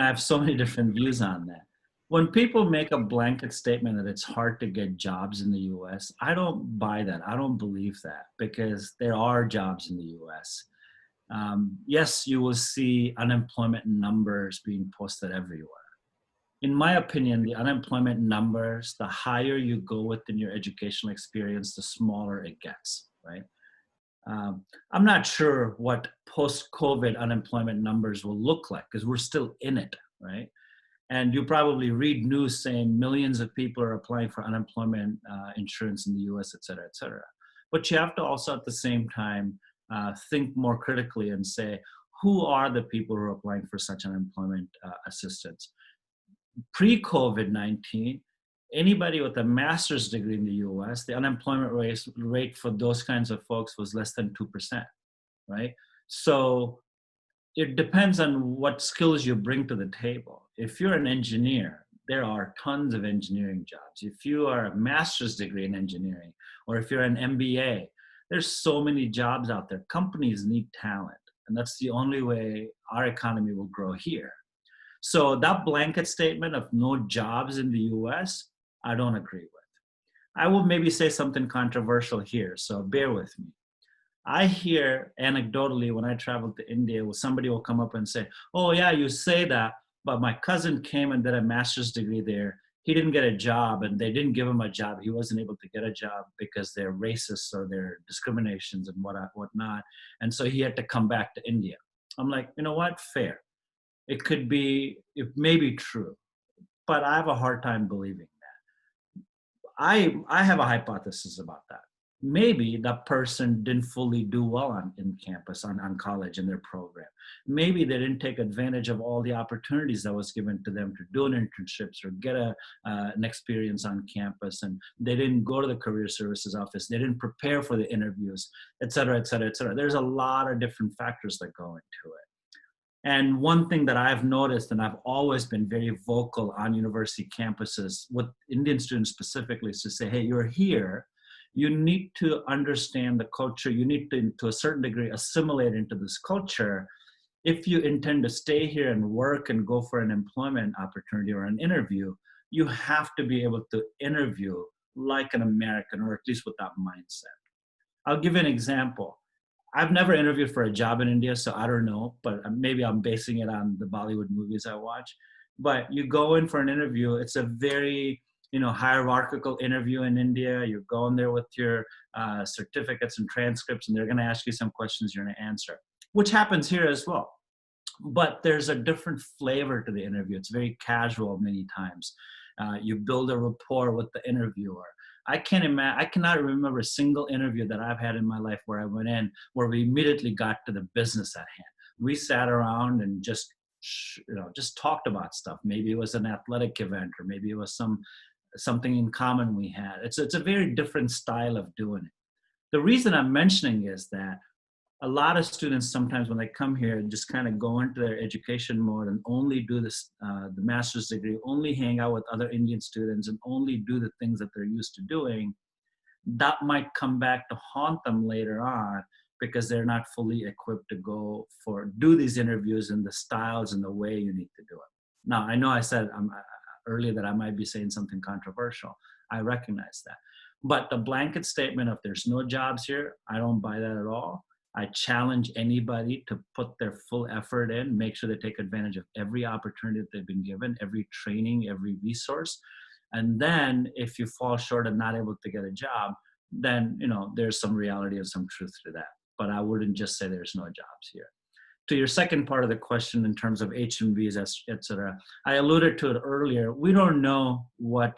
have so many different views on that. When people make a blanket statement that it's hard to get jobs in the US, I don't buy that. I don't believe that, because there are jobs in the US. Yes, you will see unemployment numbers being posted everywhere. In my opinion, the unemployment numbers, the higher you go within your educational experience, the smaller it gets, right? I'm not sure what post-COVID unemployment numbers will look like because we're still in it, right? And you probably read news saying millions of people are applying for unemployment insurance in the US, et cetera, et cetera. But you have to also at the same time think more critically and say, who are the people who are applying for such unemployment assistance? Pre-COVID-19, anybody with a master's degree in the US, the unemployment rate for those kinds of folks was less than 2%, right? So it depends on what skills you bring to the table. If you're an engineer, there are tons of engineering jobs. If you are a master's degree in engineering, or if you're an MBA, there's so many jobs out there. Companies need talent, and that's the only way our economy will grow here. So that blanket statement of no jobs in the US, I don't agree with. I will maybe say something controversial here, so bear with me. I hear anecdotally when I travel to India, somebody will come up and say, oh yeah, you say that, but my cousin came and did a master's degree there. He didn't get a job and they didn't give him a job. He wasn't able to get a job because they're racist or their discriminations and whatnot. And so he had to come back to India. I'm like, you know what, fair. It may be true, but I have a hard time believing that. I have a hypothesis about that. Maybe that person didn't fully do well in campus, on college, in their program. Maybe they didn't take advantage of all the opportunities that was given to them to do internships or get an experience on campus, and they didn't go to the career services office. They didn't prepare for the interviews, et cetera, et cetera, et cetera. There's a lot of different factors that go into it. And one thing that I've noticed, and I've always been very vocal on university campuses with Indian students specifically, is to say, hey, you're here. You need to understand the culture. You need to a certain degree, assimilate into this culture. If you intend to stay here and work and go for an employment opportunity or an interview, you have to be able to interview like an American, or at least with that mindset. I'll give you an example. I've never interviewed for a job in India, so I don't know, but maybe I'm basing it on the Bollywood movies I watch. But you go in for an interview, it's a very hierarchical interview in India. You go in there with your certificates and transcripts, and they're going to ask you some questions you're going to answer, which happens here as well. But there's a different flavor to the interview. It's very casual many times. You build a rapport with the interviewer. I cannot remember a single interview that I've had in my life where I went in where we immediately got to the business at hand. We sat around and just talked about stuff. Maybe it was an athletic event, or maybe it was something in common we had. It's a very different style of doing it. The reason I'm mentioning is that a lot of students sometimes when they come here just kind of go into their education mode and only do the master's degree, only hang out with other Indian students and only do the things that they're used to doing. That might come back to haunt them later on because they're not fully equipped to do these interviews in the styles and the way you need to do it. Now, I know I said earlier that I might be saying something controversial. I recognize that. But the blanket statement of there's no jobs here, I don't buy that at all. I challenge anybody to put their full effort in, make sure they take advantage of every opportunity that they've been given, every training, every resource. And then if you fall short and not able to get a job, then there's some reality and some truth to that. But I wouldn't just say there's no jobs here. To your second part of the question in terms of H-1Bs, et cetera, I alluded to it earlier. We don't know what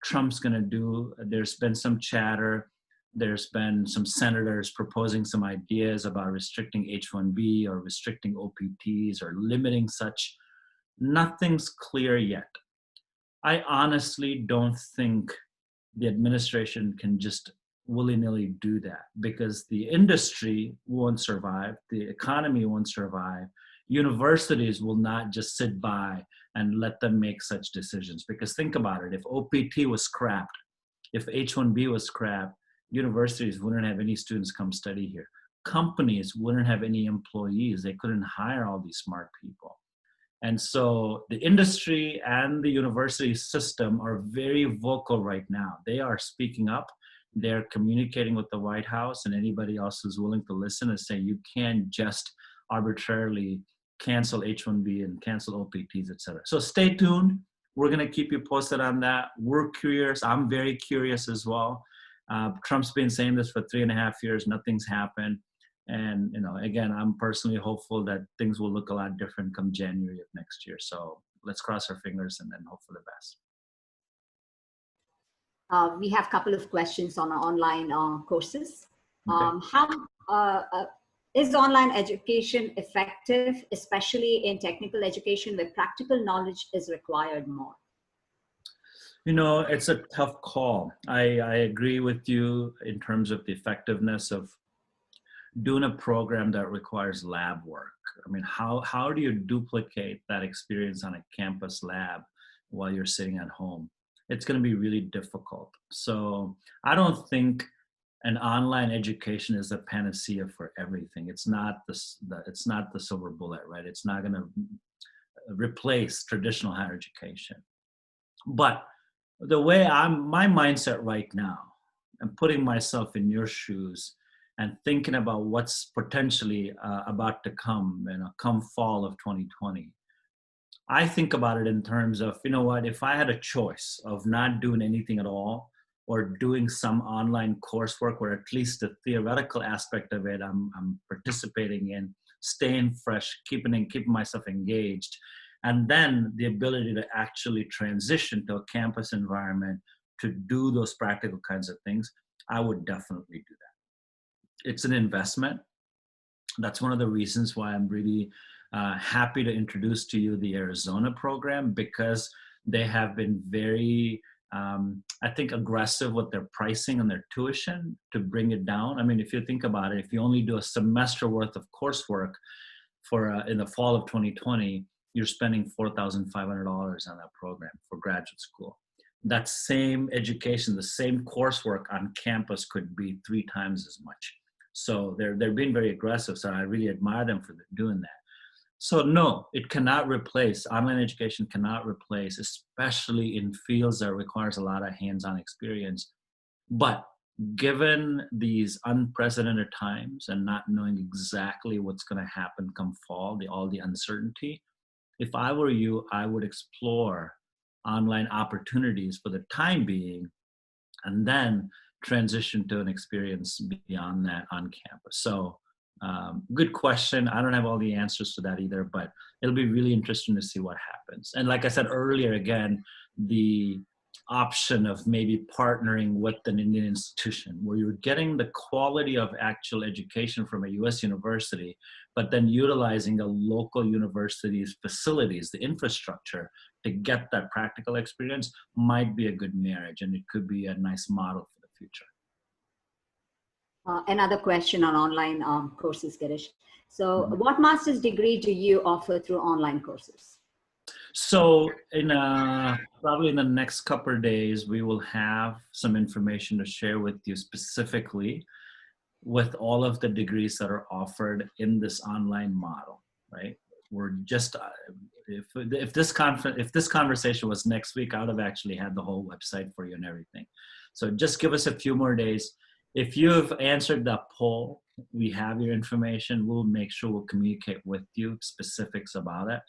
Trump's going to do. There's been some chatter. There's been some senators proposing some ideas about restricting H-1B or restricting OPTs or limiting such. Nothing's clear yet. I honestly don't think the administration can just willy-nilly do that because the industry won't survive, the economy won't survive, universities will not just sit by and let them make such decisions. Because think about it, if OPT was scrapped, if H-1B was scrapped, universities wouldn't have any students come study here. Companies wouldn't have any employees. They couldn't hire all these smart people. And so the industry and the university system are very vocal right now. They are speaking up. They're communicating with the White House and anybody else who's willing to listen and say, you can't just arbitrarily cancel H-1B and cancel OPTs, et cetera. So stay tuned. We're going to keep you posted on that. We're curious. I'm very curious as well. Trump's been saying this for 3.5 years. Nothing's happened. And, again, I'm personally hopeful that things will look a lot different come January of next year. So let's cross our fingers and then hope for the best. We have a couple of questions on our online courses. Okay. How is online education effective, especially in technical education where practical knowledge is required more? It's a tough call. I agree with you in terms of the effectiveness of doing a program that requires lab work. I mean, how do you duplicate that experience on a campus lab while you're sitting at home? It's going to be really difficult. So I don't think an online education is a panacea for everything. It's not the silver bullet, right? It's not going to replace traditional higher education. But the way my mindset right now, I'm putting myself in your shoes and thinking about what's potentially about to come, come fall of 2020. I think about it in terms of, if I had a choice of not doing anything at all or doing some online coursework where at least the theoretical aspect of it I'm participating in, staying fresh, keeping myself engaged, and then the ability to actually transition to a campus environment to do those practical kinds of things, I would definitely do that. It's an investment. That's one of the reasons why I'm really happy to introduce to you the Arizona program, because they have been very, I think, aggressive with their pricing and their tuition to bring it down. I mean, if you think about it, if you only do a semester worth of coursework in the fall of 2020, you're spending $4,500 on that program for graduate school. That same education, the same coursework on campus could be 3 times as much. So they're being very aggressive. So I really admire them for doing that. So no, it cannot replace, online education cannot replace, especially in fields that requires a lot of hands-on experience. But given these unprecedented times and not knowing exactly what's going to happen come fall, all the uncertainty, if I were you, I would explore online opportunities for the time being and then transition to an experience beyond that on campus. So good question. I don't have all the answers to that either, but it'll be really interesting to see what happens. And like I said earlier, again, the option of maybe partnering with an Indian institution where you're getting the quality of actual education from a US university, but then utilizing a local university's facilities, the infrastructure to get that practical experience might be a good marriage, and it could be a nice model for the future. Another question on online courses, Girish. So what master's degree do you offer through online courses? So probably in the next couple of days, we will have some information to share with you specifically with all of the degrees that are offered in this online model, right? We're just, if this conversation was next week, I would have actually had the whole website for you and everything. So just give us a few more days. If you've answered that poll, we have your information. We'll make sure we'll communicate with you specifics about it.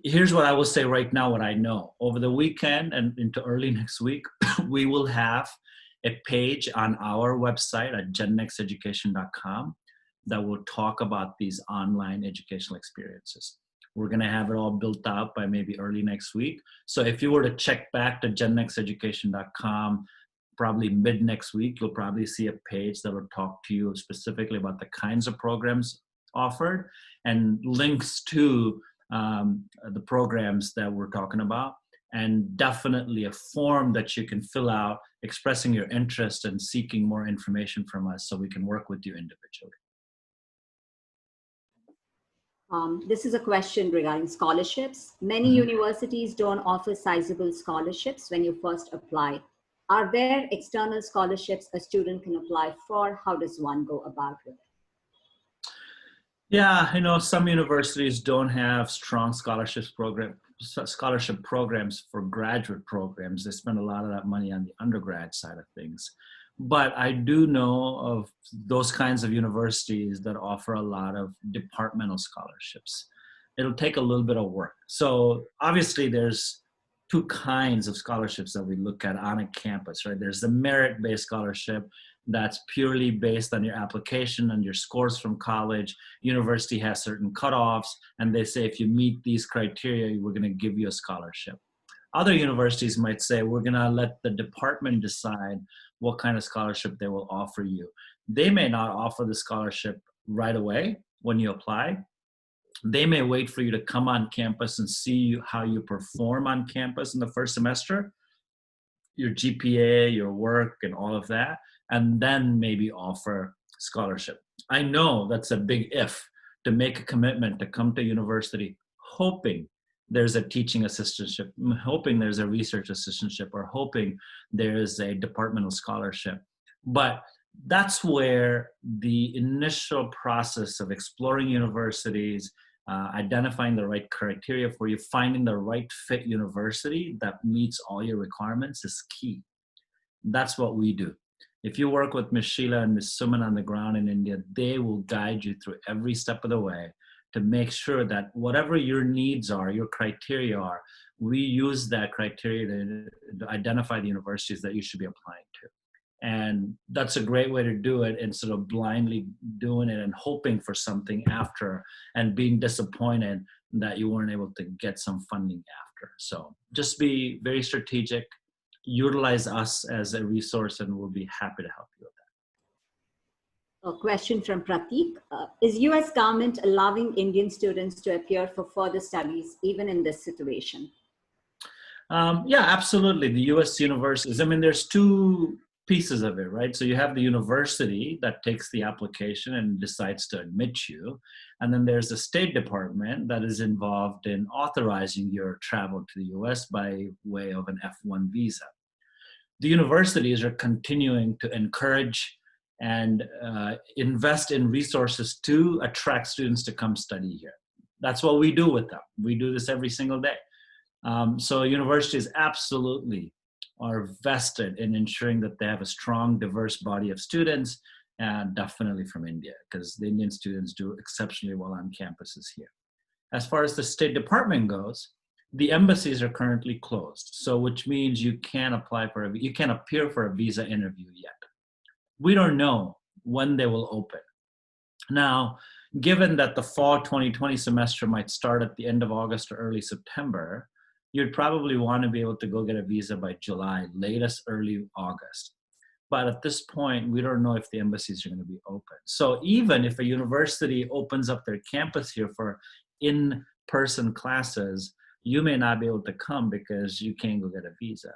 Here's what I will say right now, what I know. Over the weekend and into early next week, we will have a page on our website at gennexeducation.com that will talk about these online educational experiences. We're going to have it all built out by maybe early next week. So if you were to check back to gennexeducation.com, probably mid next week, you'll probably see a page that will talk to you specifically about the kinds of programs offered and links to the programs that we're talking about, and definitely a form that you can fill out expressing your interest and seeking more information from us so we can work with you individually. This is a question regarding scholarships. Many universities don't offer sizable scholarships when you first apply. Are there external scholarships a student can apply for? How does one go about with it? Yeah, some universities don't have strong scholarship programs for graduate programs. They spend a lot of that money on the undergrad side of things. But I do know of those kinds of universities that offer a lot of departmental scholarships. It'll take a little bit of work. So obviously there's two kinds of scholarships that we look at on a campus, right? There's the merit-based scholarship that's purely based on your application and your scores from college. University has certain cutoffs, and they say if you meet these criteria, we're going to give you a scholarship. Other universities might say we're going to let the department decide what kind of scholarship they will offer you. They may not offer the scholarship right away when you apply. They may wait for you to come on campus and see how you perform on campus in the first semester, your GPA, your work, and all of that, and then maybe offer scholarship. I know that's a big if, to make a commitment to come to university hoping there's a teaching assistantship, hoping there's a research assistantship, or hoping there's a departmental scholarship. But that's where the initial process of exploring universities, identifying the right criteria for you, finding the right fit university that meets all your requirements is key. That's what we do. If you work with Ms. Sheila and Ms. Suman on the ground in India, they will guide you through every step of the way to make sure that whatever your needs are, your criteria are, we use that criteria to identify the universities that you should be applying to. And that's a great way to do it instead of blindly doing it and hoping for something after and being disappointed that you weren't able to get some funding after. So just be very strategic, utilize us as a resource, and we'll be happy to help you with that. A question from Pratik. Is US government allowing Indian students to appear for further studies even in this situation? Yeah, absolutely. The US universities, there's two pieces of it, right? So you have the university that takes the application and decides to admit you. And then there's the State Department that is involved in authorizing your travel to the US by way of an F1 visa. The universities are continuing to encourage and invest in resources to attract students to come study here. That's what we do with them. We do this every single day. So universities absolutely are vested in ensuring that they have a strong, diverse body of students, and definitely from India, because the Indian students do exceptionally well on campuses here. As far as the State Department goes, the embassies are currently closed, so which means you can't you can't appear for a visa interview yet. We don't know when they will open. Now, given that the fall 2020 semester might start at the end of August or early September, you'd probably want to be able to go get a visa by July, latest early August. But at this point, we don't know if the embassies are going to be open. So even if a university opens up their campus here for in-person classes, you may not be able to come because you can't go get a visa.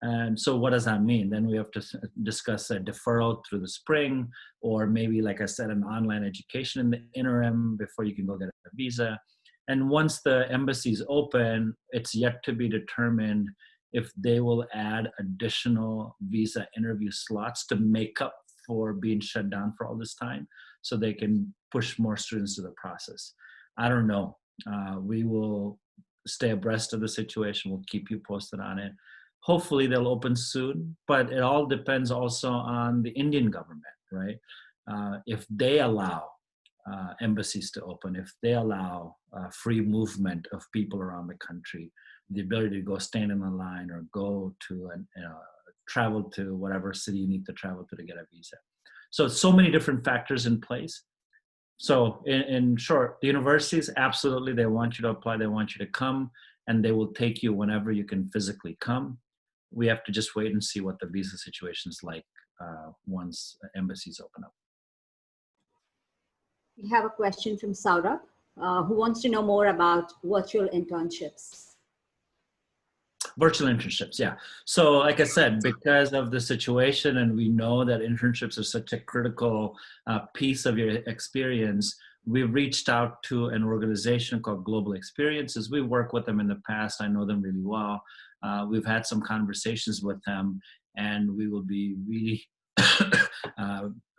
And so what does that mean? Then we have to discuss a deferral through the spring, or maybe, like I said, an online education in the interim before you can go get a visa. And once the embassies open, it's yet to be determined if they will add additional visa interview slots to make up for being shut down for all this time, so they can push more students to the process. I don't know. We will stay abreast of the situation. We'll keep you posted on it. Hopefully they'll open soon, but it all depends also on the Indian government, right? If they allow embassies to open, if they allow free movement of people around the country, the ability to go stand in a line or go to travel to whatever city you need to travel to get a visa. So many different factors in place. So in short, the universities, absolutely, they want you to apply, they want you to come, and they will take you whenever you can physically come. We have to just wait and see what the visa situation is like once embassies open up. We have a question from Saurabh, who wants to know more about virtual internships. Virtual internships, yeah. So like I said, because of the situation, and we know that internships are such a critical piece of your experience, we've reached out to an organization called Global Experiences. We worked with them in the past. I know them really well. We've had some conversations with them, and we will be really,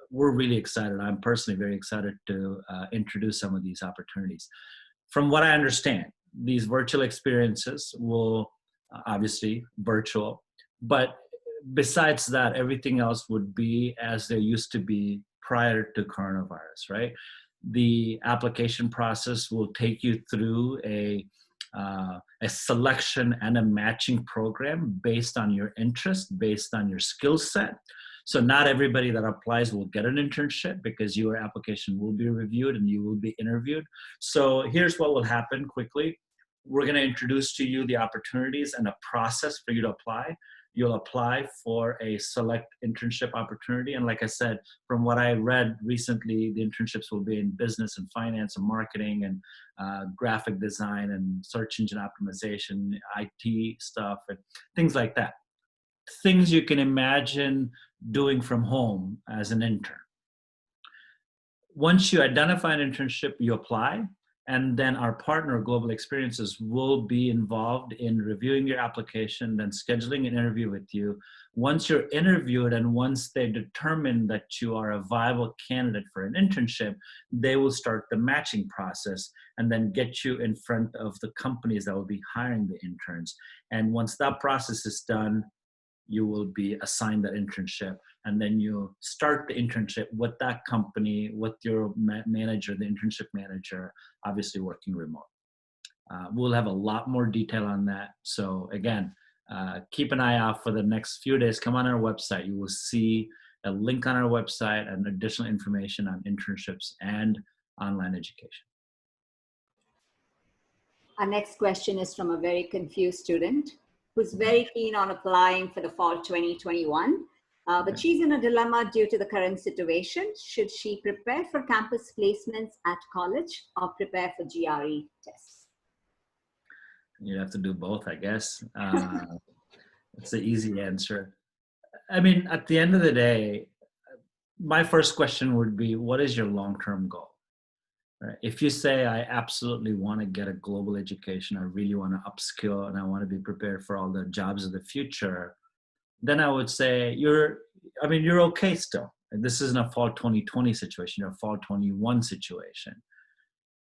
we're really excited. I'm personally very excited to introduce some of these opportunities. From what I understand, these virtual experiences will obviously virtual, but besides that, everything else would be as they used to be prior to coronavirus, right? The application process will take you through a selection and a matching program based on your interest, based on your skill set. So not everybody that applies will get an internship, because your application will be reviewed and you will be interviewed. So here's what will happen quickly. We're going to introduce to you the opportunities and a process for you to apply. You'll apply for a select internship opportunity. And like I said, from what I read recently, the internships will be in business and finance and marketing and graphic design and search engine optimization, IT stuff, and things like that. Things you can imagine doing from home as an intern. Once you identify an internship, you apply. And then our partner, Global Experiences, will be involved in reviewing your application, then scheduling an interview with you. Once you're interviewed and once they determine that you are a viable candidate for an internship, they will start the matching process and then get you in front of the companies that will be hiring the interns. And once that process is done, you will be assigned that internship, and then you start the internship with that company, with your manager, the internship manager, obviously working remote. We'll have a lot more detail on that. So again, keep an eye out for the next few days. Come on our website. You will see a link on our website and additional information on internships and online education. Our next question is from a very confused student who's very keen on applying for the fall 2021. But she's in a dilemma due to the current situation. Should she prepare for campus placements at college or prepare for GRE tests? You'd have to do both, I guess. It's the easy answer. I mean, at the end of the day, my first question would be, what is your long-term goal? Right? If you say, I absolutely want to get a global education, I really want to upskill, and I want to be prepared for all the jobs of the future, then I would say you're okay still. This isn't a fall 2020 situation, or a fall 21 situation.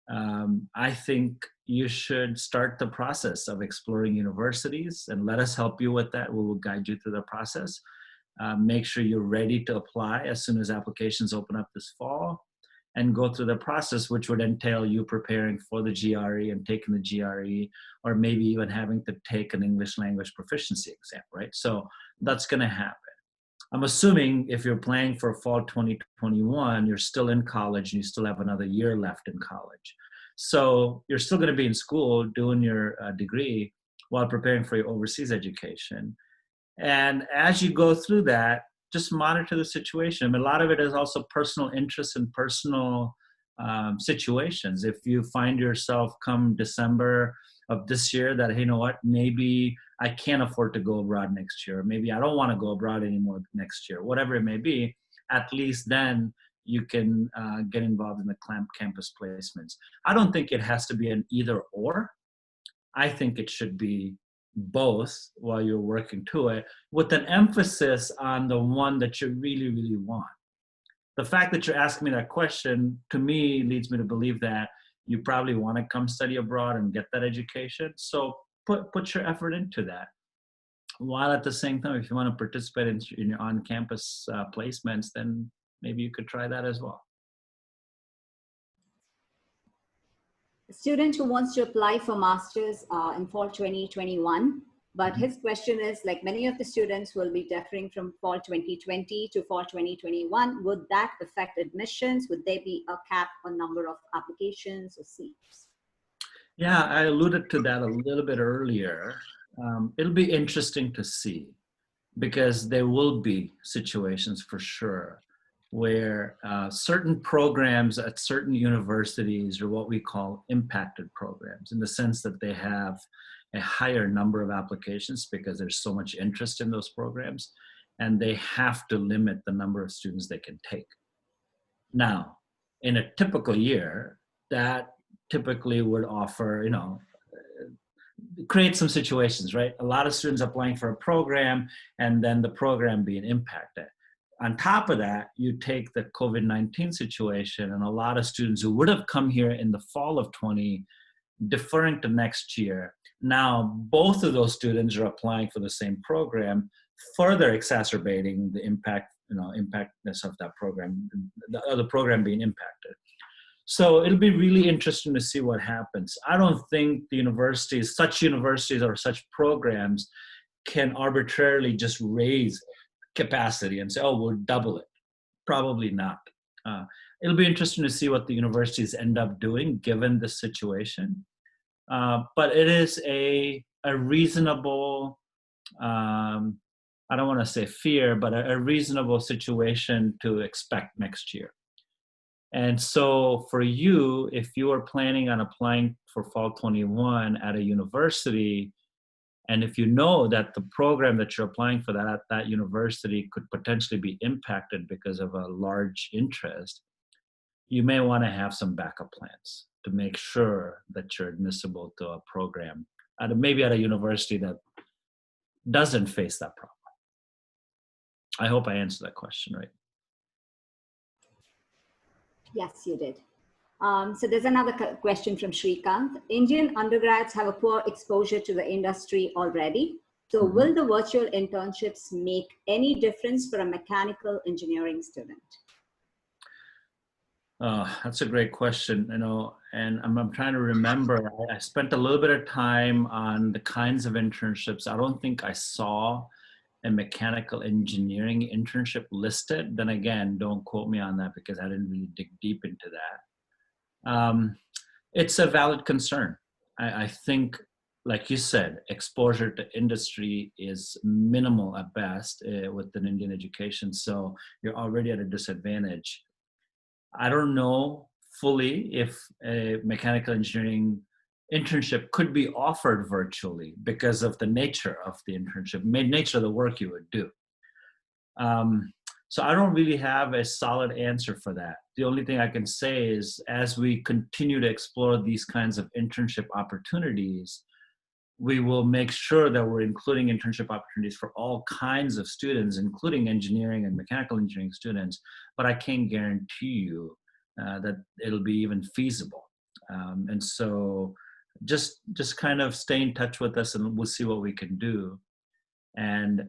I think you should start the process of exploring universities, and let us help you with that. We will guide you through the process. Make sure you're ready to apply as soon as applications open up this fall, and go through the process, which would entail you preparing for the GRE and taking the GRE, or maybe even having to take an English language proficiency exam, right? So that's going to happen. I'm assuming if you're planning for fall 2021, you're still in college and you still have another year left in college. So you're still going to be in school doing your degree, while preparing for your overseas education. And as you go through that, just monitor the situation. I mean, a lot of it is also personal interest and personal situations. If you find yourself come December of this year that, hey, you know what, maybe I can't afford to go abroad next year, maybe I don't want to go abroad anymore next year, whatever it may be, at least then you can get involved in the campus placements. I don't think it has to be an either or. I think it should be both while you're working to it, with an emphasis on the one that you really, really want. The fact that you're asking me that question, to me, leads me to believe that you probably want to come study abroad and get that education. So put your effort into that. While at the same time, if you want to participate in your on-campus placements, then maybe you could try that as well. A student who wants to apply for masters in fall 2021, but his question is, like many of the students will be deferring from fall 2020 to fall 2021, would that affect admissions? Would there be a cap on number of applications or seats? Yeah, I alluded to that a little bit earlier. It'll be interesting to see, because there will be situations for sure where certain programs at certain universities are what we call impacted programs, in the sense that they have a higher number of applications because there's so much interest in those programs, and they have to limit the number of students they can take. Now, in a typical year, that typically would offer, create some situations, right? A lot of students applying for a program and then the program being impacted. On top of that, you take the COVID-19 situation, and a lot of students who would have come here in the fall of 20 deferring to next year. Now, both of those students are applying for the same program, further exacerbating the impactness of that program, the program being impacted. So it'll be really interesting to see what happens. I don't think the universities or such programs can arbitrarily just raise capacity and say, oh, we'll double it. Probably not. It'll be interesting to see what the universities end up doing given the situation. But it is a reasonable, I don't want to say fear, but a reasonable situation to expect next year. And so for you, if you are planning on applying for fall 21 at a university, and if you know that the program that you're applying for at that university could potentially be impacted because of a large interest, you may want to have some backup plans to make sure that you're admissible to a program maybe at a university that doesn't face that problem. I hope I answered that question right. Yes, you did. So there's another question from Shrikant. Indian undergrads have a poor exposure to the industry already. So will the virtual internships make any difference for a mechanical engineering student? That's a great question, and I'm trying to remember. I spent a little bit of time on the kinds of internships. I don't think I saw a mechanical engineering internship listed. Then again, don't quote me on that because I didn't really dig deep into that. It's a valid concern. I think, like you said, exposure to industry is minimal at best with an Indian education, so you're already at a disadvantage. I don't know fully if a mechanical engineering internship could be offered virtually because of the nature of the internship, nature of the work you would do. So I don't really have a solid answer for that. The only thing I can say is, as we continue to explore these kinds of internship opportunities, we will make sure that we're including internship opportunities for all kinds of students, including engineering and mechanical engineering students, but I can't guarantee you that it'll be even feasible. And so just kind of stay in touch with us and we'll see what we can do. And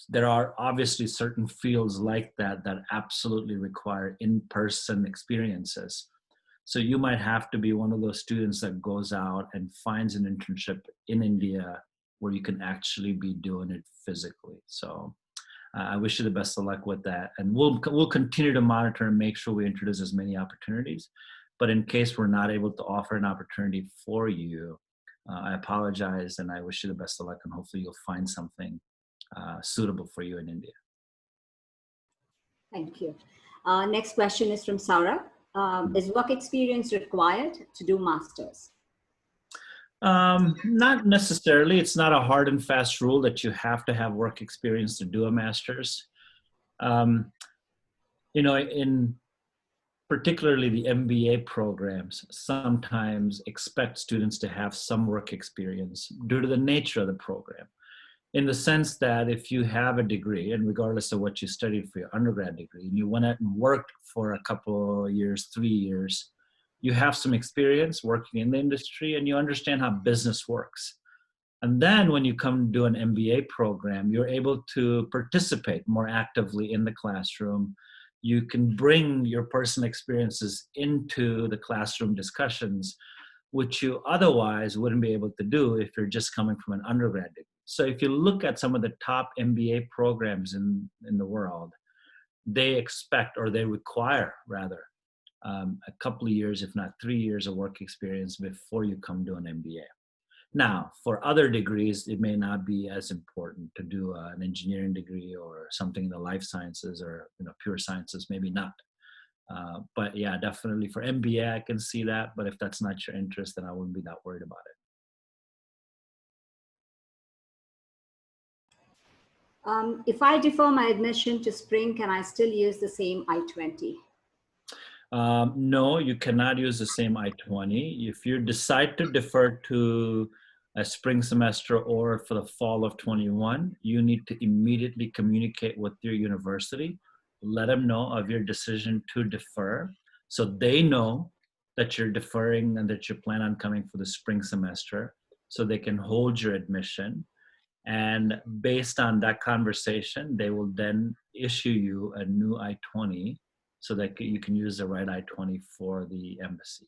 there are obviously certain fields like that absolutely require in-person experiences. So you might have to be one of those students that goes out and finds an internship in India where you can actually be doing it physically. So I wish you the best of luck with that. And we'll continue to monitor and make sure we introduce as many opportunities. But in case we're not able to offer an opportunity for you, I apologize, and I wish you the best of luck, and hopefully you'll find something suitable for you in India. Thank you. Next question is from Sarah. Is work experience required to do masters? Not necessarily. It's not a hard and fast rule that you have to have work experience to do a master's. Um, in particularly the MBA programs sometimes expect students to have some work experience due to the nature of the program. In the sense that if you have a degree, and regardless of what you studied for your undergrad degree, and you went out and worked for a couple of years, 3 years, you have some experience working in the industry and you understand how business works. And then when you come to do an MBA program, you're able to participate more actively in the classroom. You can bring your personal experiences into the classroom discussions, which you otherwise wouldn't be able to do if you're just coming from an undergrad degree. So if you look at some of the top MBA programs in the world, they expect, or they require rather, a couple of years, if not 3 years of work experience before you come to an MBA. Now, for other degrees, it may not be as important to do an engineering degree or something in the life sciences or pure sciences, maybe not. But yeah, definitely for MBA, I can see that. But if that's not your interest, then I wouldn't be that worried about it. If I defer my admission to spring, can I still use the same I-20? No, you cannot use the same I-20. If you decide to defer to a spring semester or for the fall of 21, you need to immediately communicate with your university, let them know of your decision to defer, so they know that you're deferring and that you plan on coming for the spring semester, so they can hold your admission. And based on that conversation, they will then issue you a new I-20 so that you can use the right I-20 for the embassy.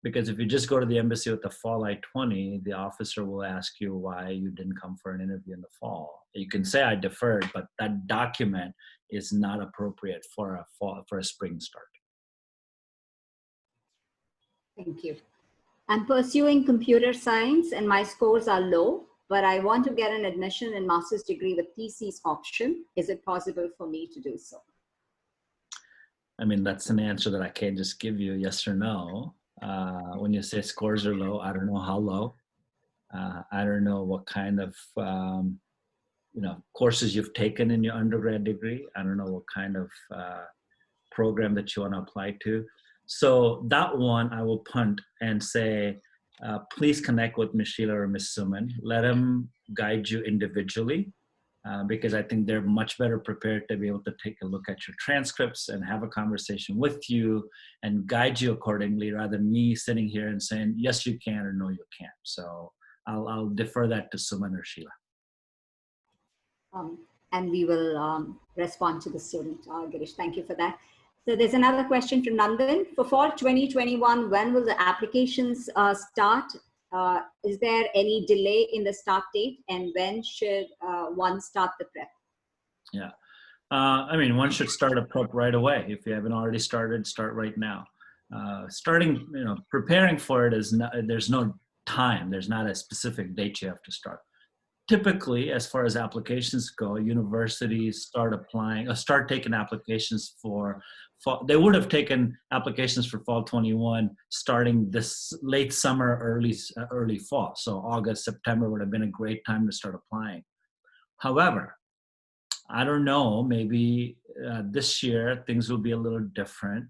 Because if you just go to the embassy with the fall I-20, the officer will ask you why you didn't come for an interview in the fall. You can say I deferred, but that document is not appropriate for a spring start. Thank you. I'm pursuing computer science and my scores are low, but I want to get an admission in master's degree with thesis option. Is it possible for me to do so? I mean, that's an answer that I can't just give you yes or no. When you say scores are low, I don't know how low. I don't know what kind of courses you've taken in your undergrad degree. I don't know what kind of program that you want to apply to. So that one I will punt and say, please connect with Ms. Sheila or Ms. Suman. Let them guide you individually. Because I think they're much better prepared to be able to take a look at your transcripts and have a conversation with you and guide you accordingly, rather than me sitting here and saying, yes, you can, or no, you can't. So I'll defer that to Suman or Sheila. And we will respond to the student, Girish. Thank you for that. So there's another question from Nandan. For fall 2021, when will the applications start? Is there any delay in the start date, and when should one start the prep? Yeah, I mean, one should start a prep right away. If you haven't already started, start right now. Preparing for it is not, there's no time. There's not a specific date you have to start. Typically, as far as applications go, universities start taking applications for fall. They would have taken applications for fall 21 starting this late summer, early fall. So August, September would have been a great time to start applying. However, I don't know, maybe this year things will be a little different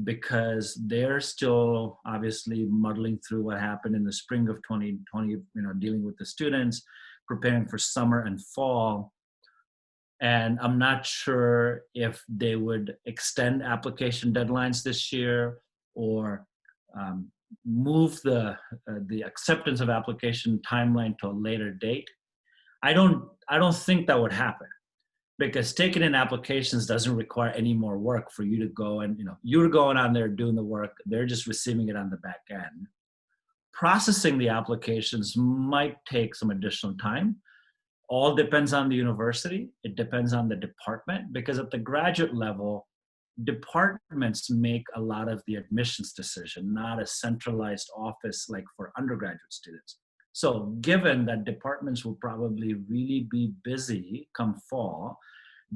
because they're still obviously muddling through what happened in the spring of 2020, dealing with the students, preparing for summer and fall. And I'm not sure if they would extend application deadlines this year or move the acceptance of application timeline to a later date. I don't think that would happen, because taking in applications doesn't require any more work for you to go and, you're going on there doing the work. They're just receiving it on the back end. Processing the applications might take some additional time. All depends on the university. It depends on the department, because at the graduate level, departments make a lot of the admissions decision, not a centralized office like for undergraduate students. So given that departments will probably really be busy come fall,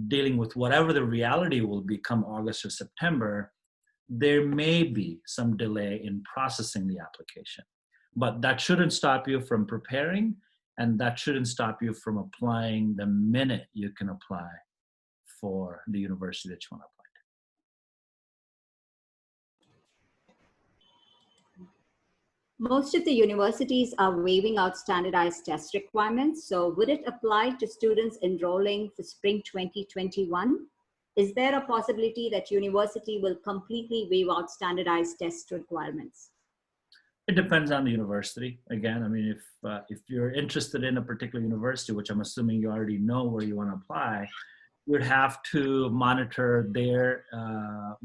dealing with whatever the reality will be come August or September, there may be some delay in processing the application. But that shouldn't stop you from preparing, and that shouldn't stop you from applying the minute you can apply for the university that you want to apply to. Most of the universities are waiving out standardized test requirements. So would it apply to students enrolling for spring 2021? Is there a possibility that university will completely waive out standardized test requirements? It depends on the university. Again, I mean, if you're interested in a particular university, which I'm assuming you already know where you want to apply, you'd have to monitor their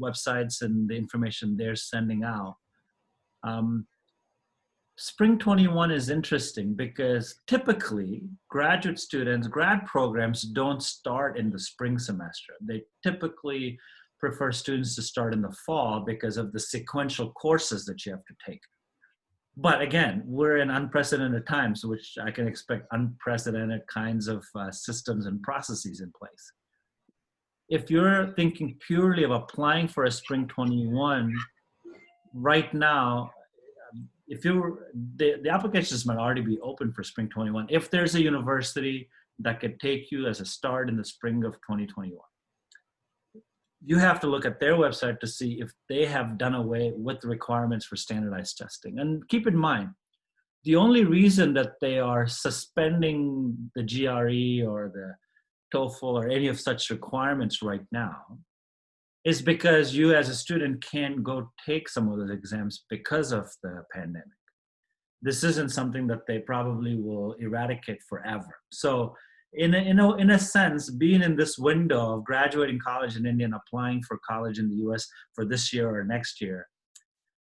websites and the information they're sending out. Spring 21 is interesting because typically graduate students, grad programs don't start in the spring semester. They typically prefer students to start in the fall because of the sequential courses that you have to take. But again, we're in unprecedented times, which I can expect unprecedented kinds of systems and processes in place. If you're thinking purely of applying for a spring 21, right now, if the applications might already be open for spring 21. If there's a university that could take you as a start in the spring of 2021, you have to look at their website to see if they have done away with the requirements for standardized testing. And keep in mind, the only reason that they are suspending the GRE or the TOEFL or any of such requirements right now is because you as a student can't go take some of those exams because of the pandemic. This isn't something that they probably will eradicate forever. So in a sense, being in this window of graduating college in India and applying for college in the US for this year or next year,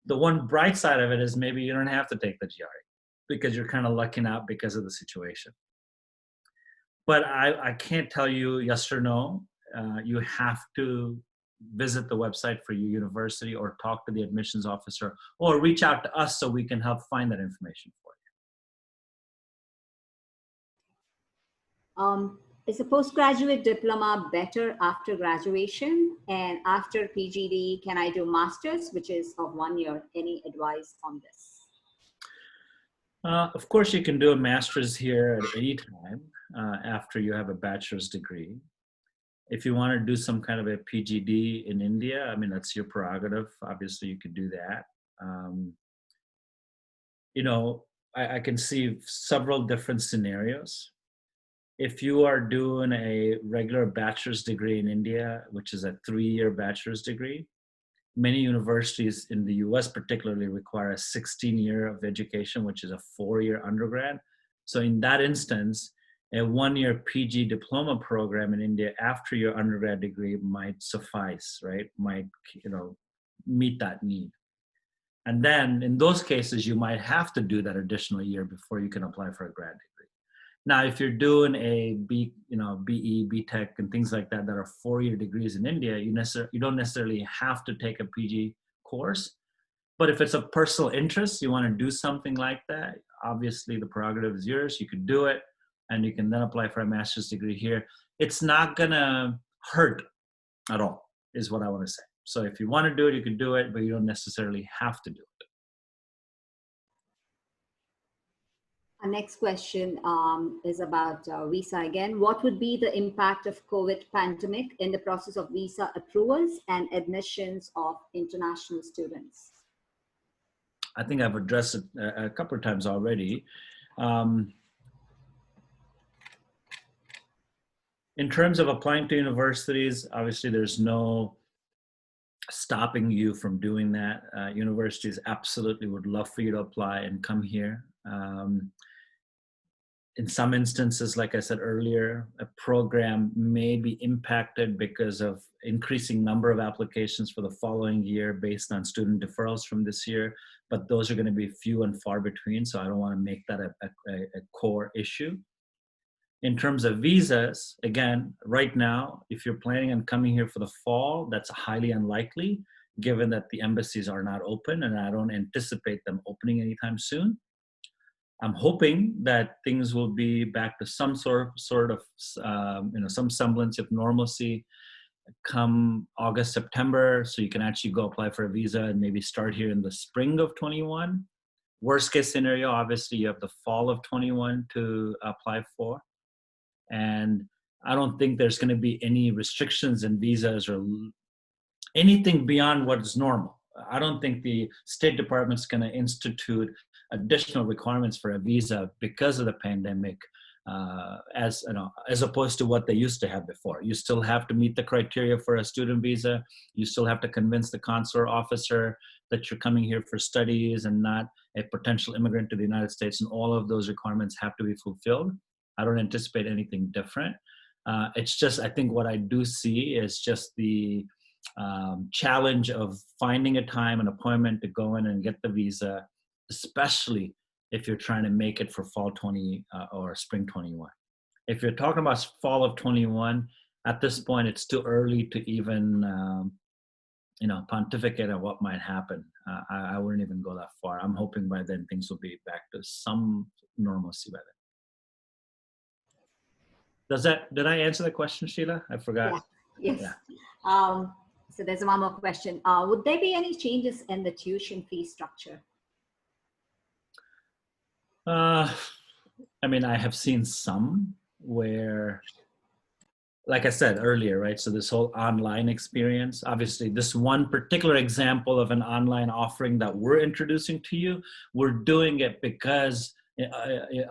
the one bright side of it is maybe you don't have to take the GRE because you're kind of lucking out because of the situation. But I can't tell you yes or no. You have to visit the website for your university or talk to the admissions officer or reach out to us so we can help find that information for you. Is a postgraduate diploma better after graduation? And after PGD, can I do master's, which is of 1 year? Any advice on this? Of course, you can do a master's here at any time after you have a bachelor's degree. If you want to do some kind of a PGD in India, I mean, that's your prerogative. Obviously, you could do that. I can see several different scenarios. If you are doing a regular bachelor's degree in India, which is a 3-year bachelor's degree, many universities in the US particularly require a 16-year of education, which is a 4-year undergrad. So in that instance, a 1-year PG diploma program in India after your undergrad degree might suffice, right? Might, meet that need. And then in those cases, you might have to do that additional year before you can apply for a grad degree. Now, if you're doing a BE, BTech and things like that are 4-year degrees in India, you don't necessarily have to take a PG course. But if it's a personal interest, you want to do something like that, obviously the prerogative is yours. You could do it, and you can then apply for a master's degree here. It's not gonna hurt at all, is what I want to say. So if you want to do it, you can do it, but you don't necessarily have to do it. Our next question is about visa again. What would be the impact of COVID pandemic in the process of visa approvals and admissions of international students? I think I've addressed it a couple of times already. In terms of applying to universities, obviously there's no stopping you from doing that. Universities absolutely would love for you to apply and come here. In some instances, like I said earlier, a program may be impacted because of increasing number of applications for the following year based on student deferrals from this year, but those are going to be few and far between, so I don't want to make that a core issue. In terms of visas, again, right now, if you're planning on coming here for the fall, that's highly unlikely, given that the embassies are not open, and I don't anticipate them opening anytime soon. I'm hoping that things will be back to some sort of some semblance of normalcy come August, September, so you can actually go apply for a visa and maybe start here in the spring of 21. Worst case scenario, obviously, you have the fall of 21 to apply for. And I don't think there's going to be any restrictions in visas or anything beyond what is normal. I don't think the State Department's going to institute additional requirements for a visa because of the pandemic, as opposed to what they used to have before. You still have to meet the criteria for a student visa. You still have to convince the consular officer that you're coming here for studies and not a potential immigrant to the United States, and all of those requirements have to be fulfilled. I don't anticipate anything different. It's just, I think what I do see is just the challenge of finding a time, an appointment to go in and get the visa, especially if you're trying to make it for fall 20 or spring 21. If you're talking about fall of 21, at this point, it's too early to even, pontificate on what might happen. I wouldn't even go that far. I'm hoping by then things will be back to some normalcy by then. Did I answer the question, Sheila? I forgot. Yeah. Yes. Yeah. So there's one more question. Would there be any changes in the tuition fee structure? I have seen some where, like I said earlier, right? So this whole online experience, obviously this one particular example of an online offering that we're introducing to you, we're doing it because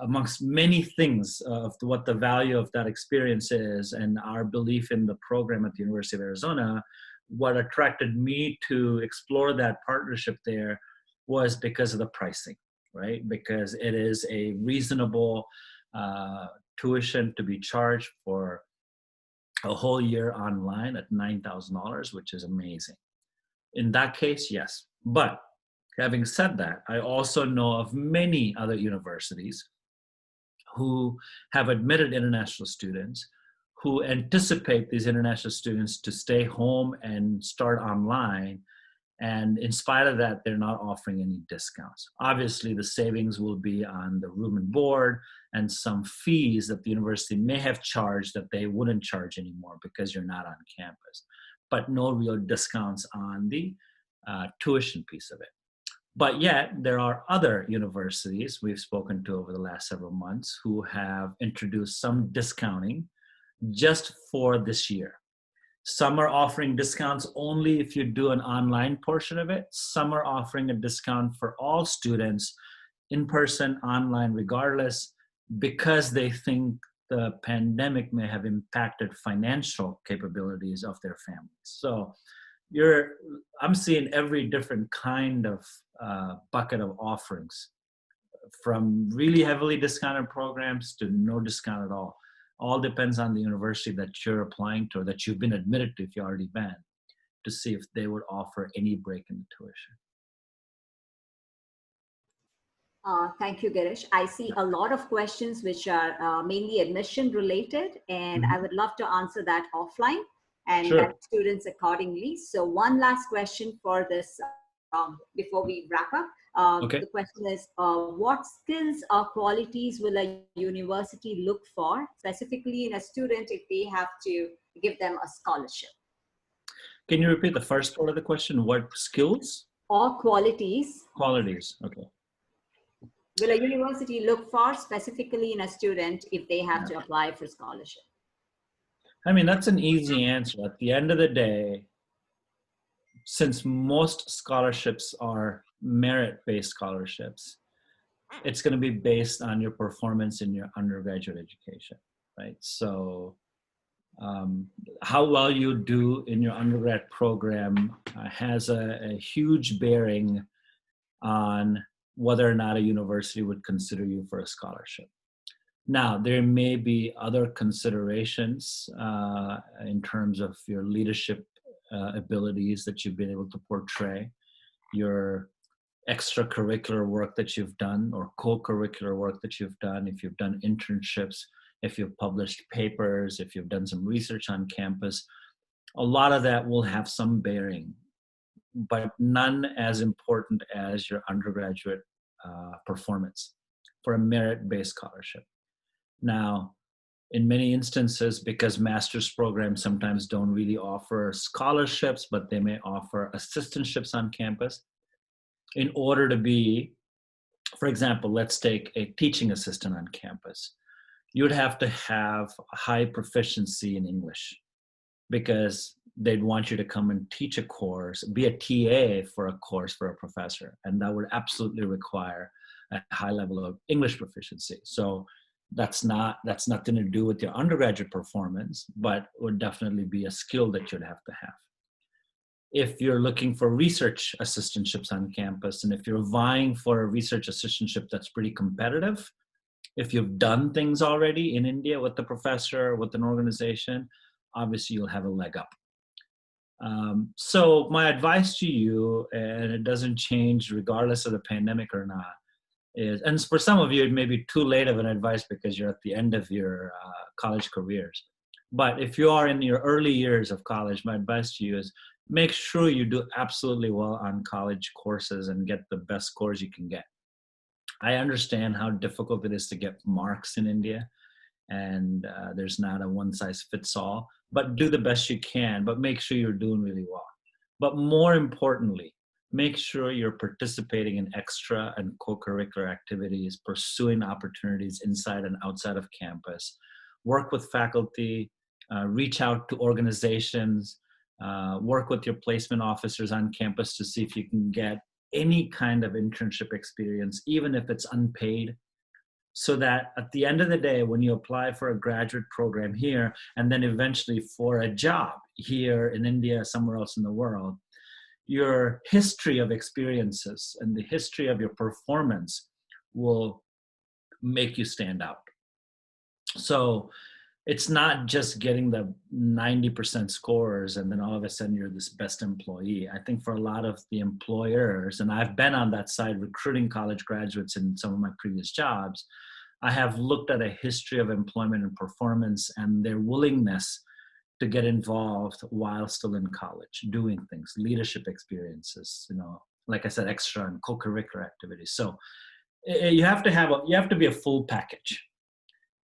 amongst many things of what the value of that experience is and our belief in the program at the University of Arizona, what attracted me to explore that partnership there was because of the pricing, right? Because it is a reasonable tuition to be charged for a whole year online at $9,000, which is amazing. In that case, yes. But having said that, I also know of many other universities who have admitted international students who anticipate these international students to stay home and start online. And in spite of that, they're not offering any discounts. Obviously, the savings will be on the room and board and some fees that the university may have charged that they wouldn't charge anymore because you're not on campus, but no real discounts on the tuition piece of it. But yet, there are other universities we've spoken to over the last several months who have introduced some discounting just for this year. Some are offering discounts only if you do an online portion of it. Some are offering a discount for all students, in person, online, regardless, because they think the pandemic may have impacted financial capabilities of their families. So I'm seeing every different kind of bucket of offerings, from really heavily discounted programs to no discount at all. All depends on the university that you're applying to or that you've been admitted to if you've already been, to see if they would offer any break in the tuition. Thank you, Girish. I see a lot of questions which are mainly admission related, and I would love to answer that offline and guide students accordingly. So one last question for this before we wrap up. The question is, what skills or qualities will a university look for, specifically in a student, if they have to give them a scholarship? Can you repeat the first part of the question? What skills? Or qualities. Qualities, okay. Will a university look for specifically in a student if they have to apply for scholarship? That's an easy answer. At the end of the day, since most scholarships are merit-based scholarships, it's going to be based on your performance in your undergraduate education, right? So how well you do in your undergrad program has a huge bearing on whether or not a university would consider you for a scholarship. Now, there may be other considerations in terms of your leadership abilities that you've been able to portray, your extracurricular work that you've done or co-curricular work that you've done, if you've done internships, if you've published papers, if you've done some research on campus. A lot of that will have some bearing, but none as important as your undergraduate performance. for a merit-based scholarship. Now, in many instances, because master's programs sometimes don't really offer scholarships, but they may offer assistantships on campus. In order to be, for example, let's take a teaching assistant on campus. You would have to have high proficiency in English because they'd want you to come and teach a course, be a TA for a course for a professor. And that would absolutely require a high level of English proficiency. So that's nothing to do with your undergraduate performance, but would definitely be a skill that you'd have to have. If you're looking for research assistantships on campus, and if you're vying for a research assistantship that's pretty competitive, if you've done things already in India with the professor, with an organization, obviously you'll have a leg up. So my advice to you, and it doesn't change regardless of the pandemic or not, is, and for some of you, it may be too late of an advice because you're at the end of your college careers. But if you are in your early years of college, my advice to you is make sure you do absolutely well on college courses and get the best scores you can get. I understand how difficult it is to get marks in India, and there's not a one size fits all, but do the best you can, but make sure you're doing really well. But more importantly, make sure you're participating in extra and co-curricular activities, pursuing opportunities inside and outside of campus, work with faculty, reach out to organizations, work with your placement officers on campus to see if you can get any kind of internship experience, even if it's unpaid, so that at the end of the day, when you apply for a graduate program here, and then eventually for a job here in India, somewhere else in the world, your history of experiences and the history of your performance will make you stand out. So it's not just getting the 90% scores and then all of a sudden you're this best employee. I think for a lot of the employers, and I've been on that side recruiting college graduates in some of my previous jobs, I have looked at a history of employment and performance and their willingness to get involved while still in college, doing things, leadership experiences, like I said, extra and co-curricular activities. So you have to be a full package.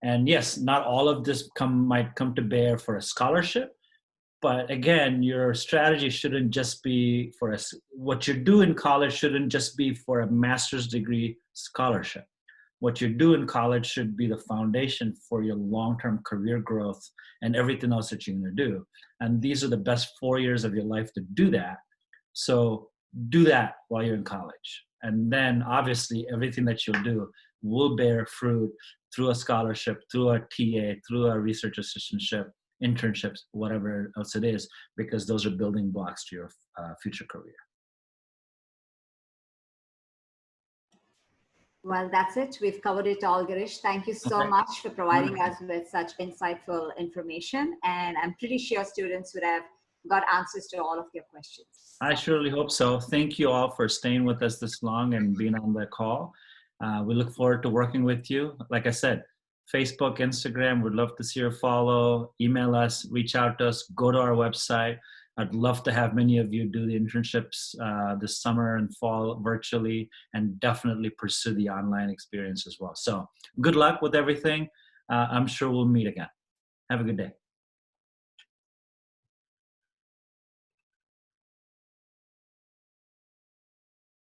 And yes, not all of this might come to bear for a scholarship, but again, your strategy shouldn't just be for what you do in college shouldn't just be for a master's degree scholarship. What you do in college should be the foundation for your long-term career growth and everything else that you're going to do. And these are the best 4 years of your life to do that. So do that while you're in college. And then obviously everything that you'll do will bear fruit through a scholarship, through a TA, through a research assistantship, internships, whatever else it is, because those are building blocks to your future career. Well, that's it. We've covered it all, Girish. Thank you so much for providing us with such insightful information. And I'm pretty sure students would have got answers to all of your questions. I surely hope so. Thank you all for staying with us this long and being on the call. We look forward to working with you. Like I said, Facebook, Instagram, we'd love to see your follow. Email us, reach out to us, go to our website. I'd love to have many of you do the internships this summer and fall virtually, and definitely pursue the online experience as well. So good luck with everything. I'm sure we'll meet again. Have a good day.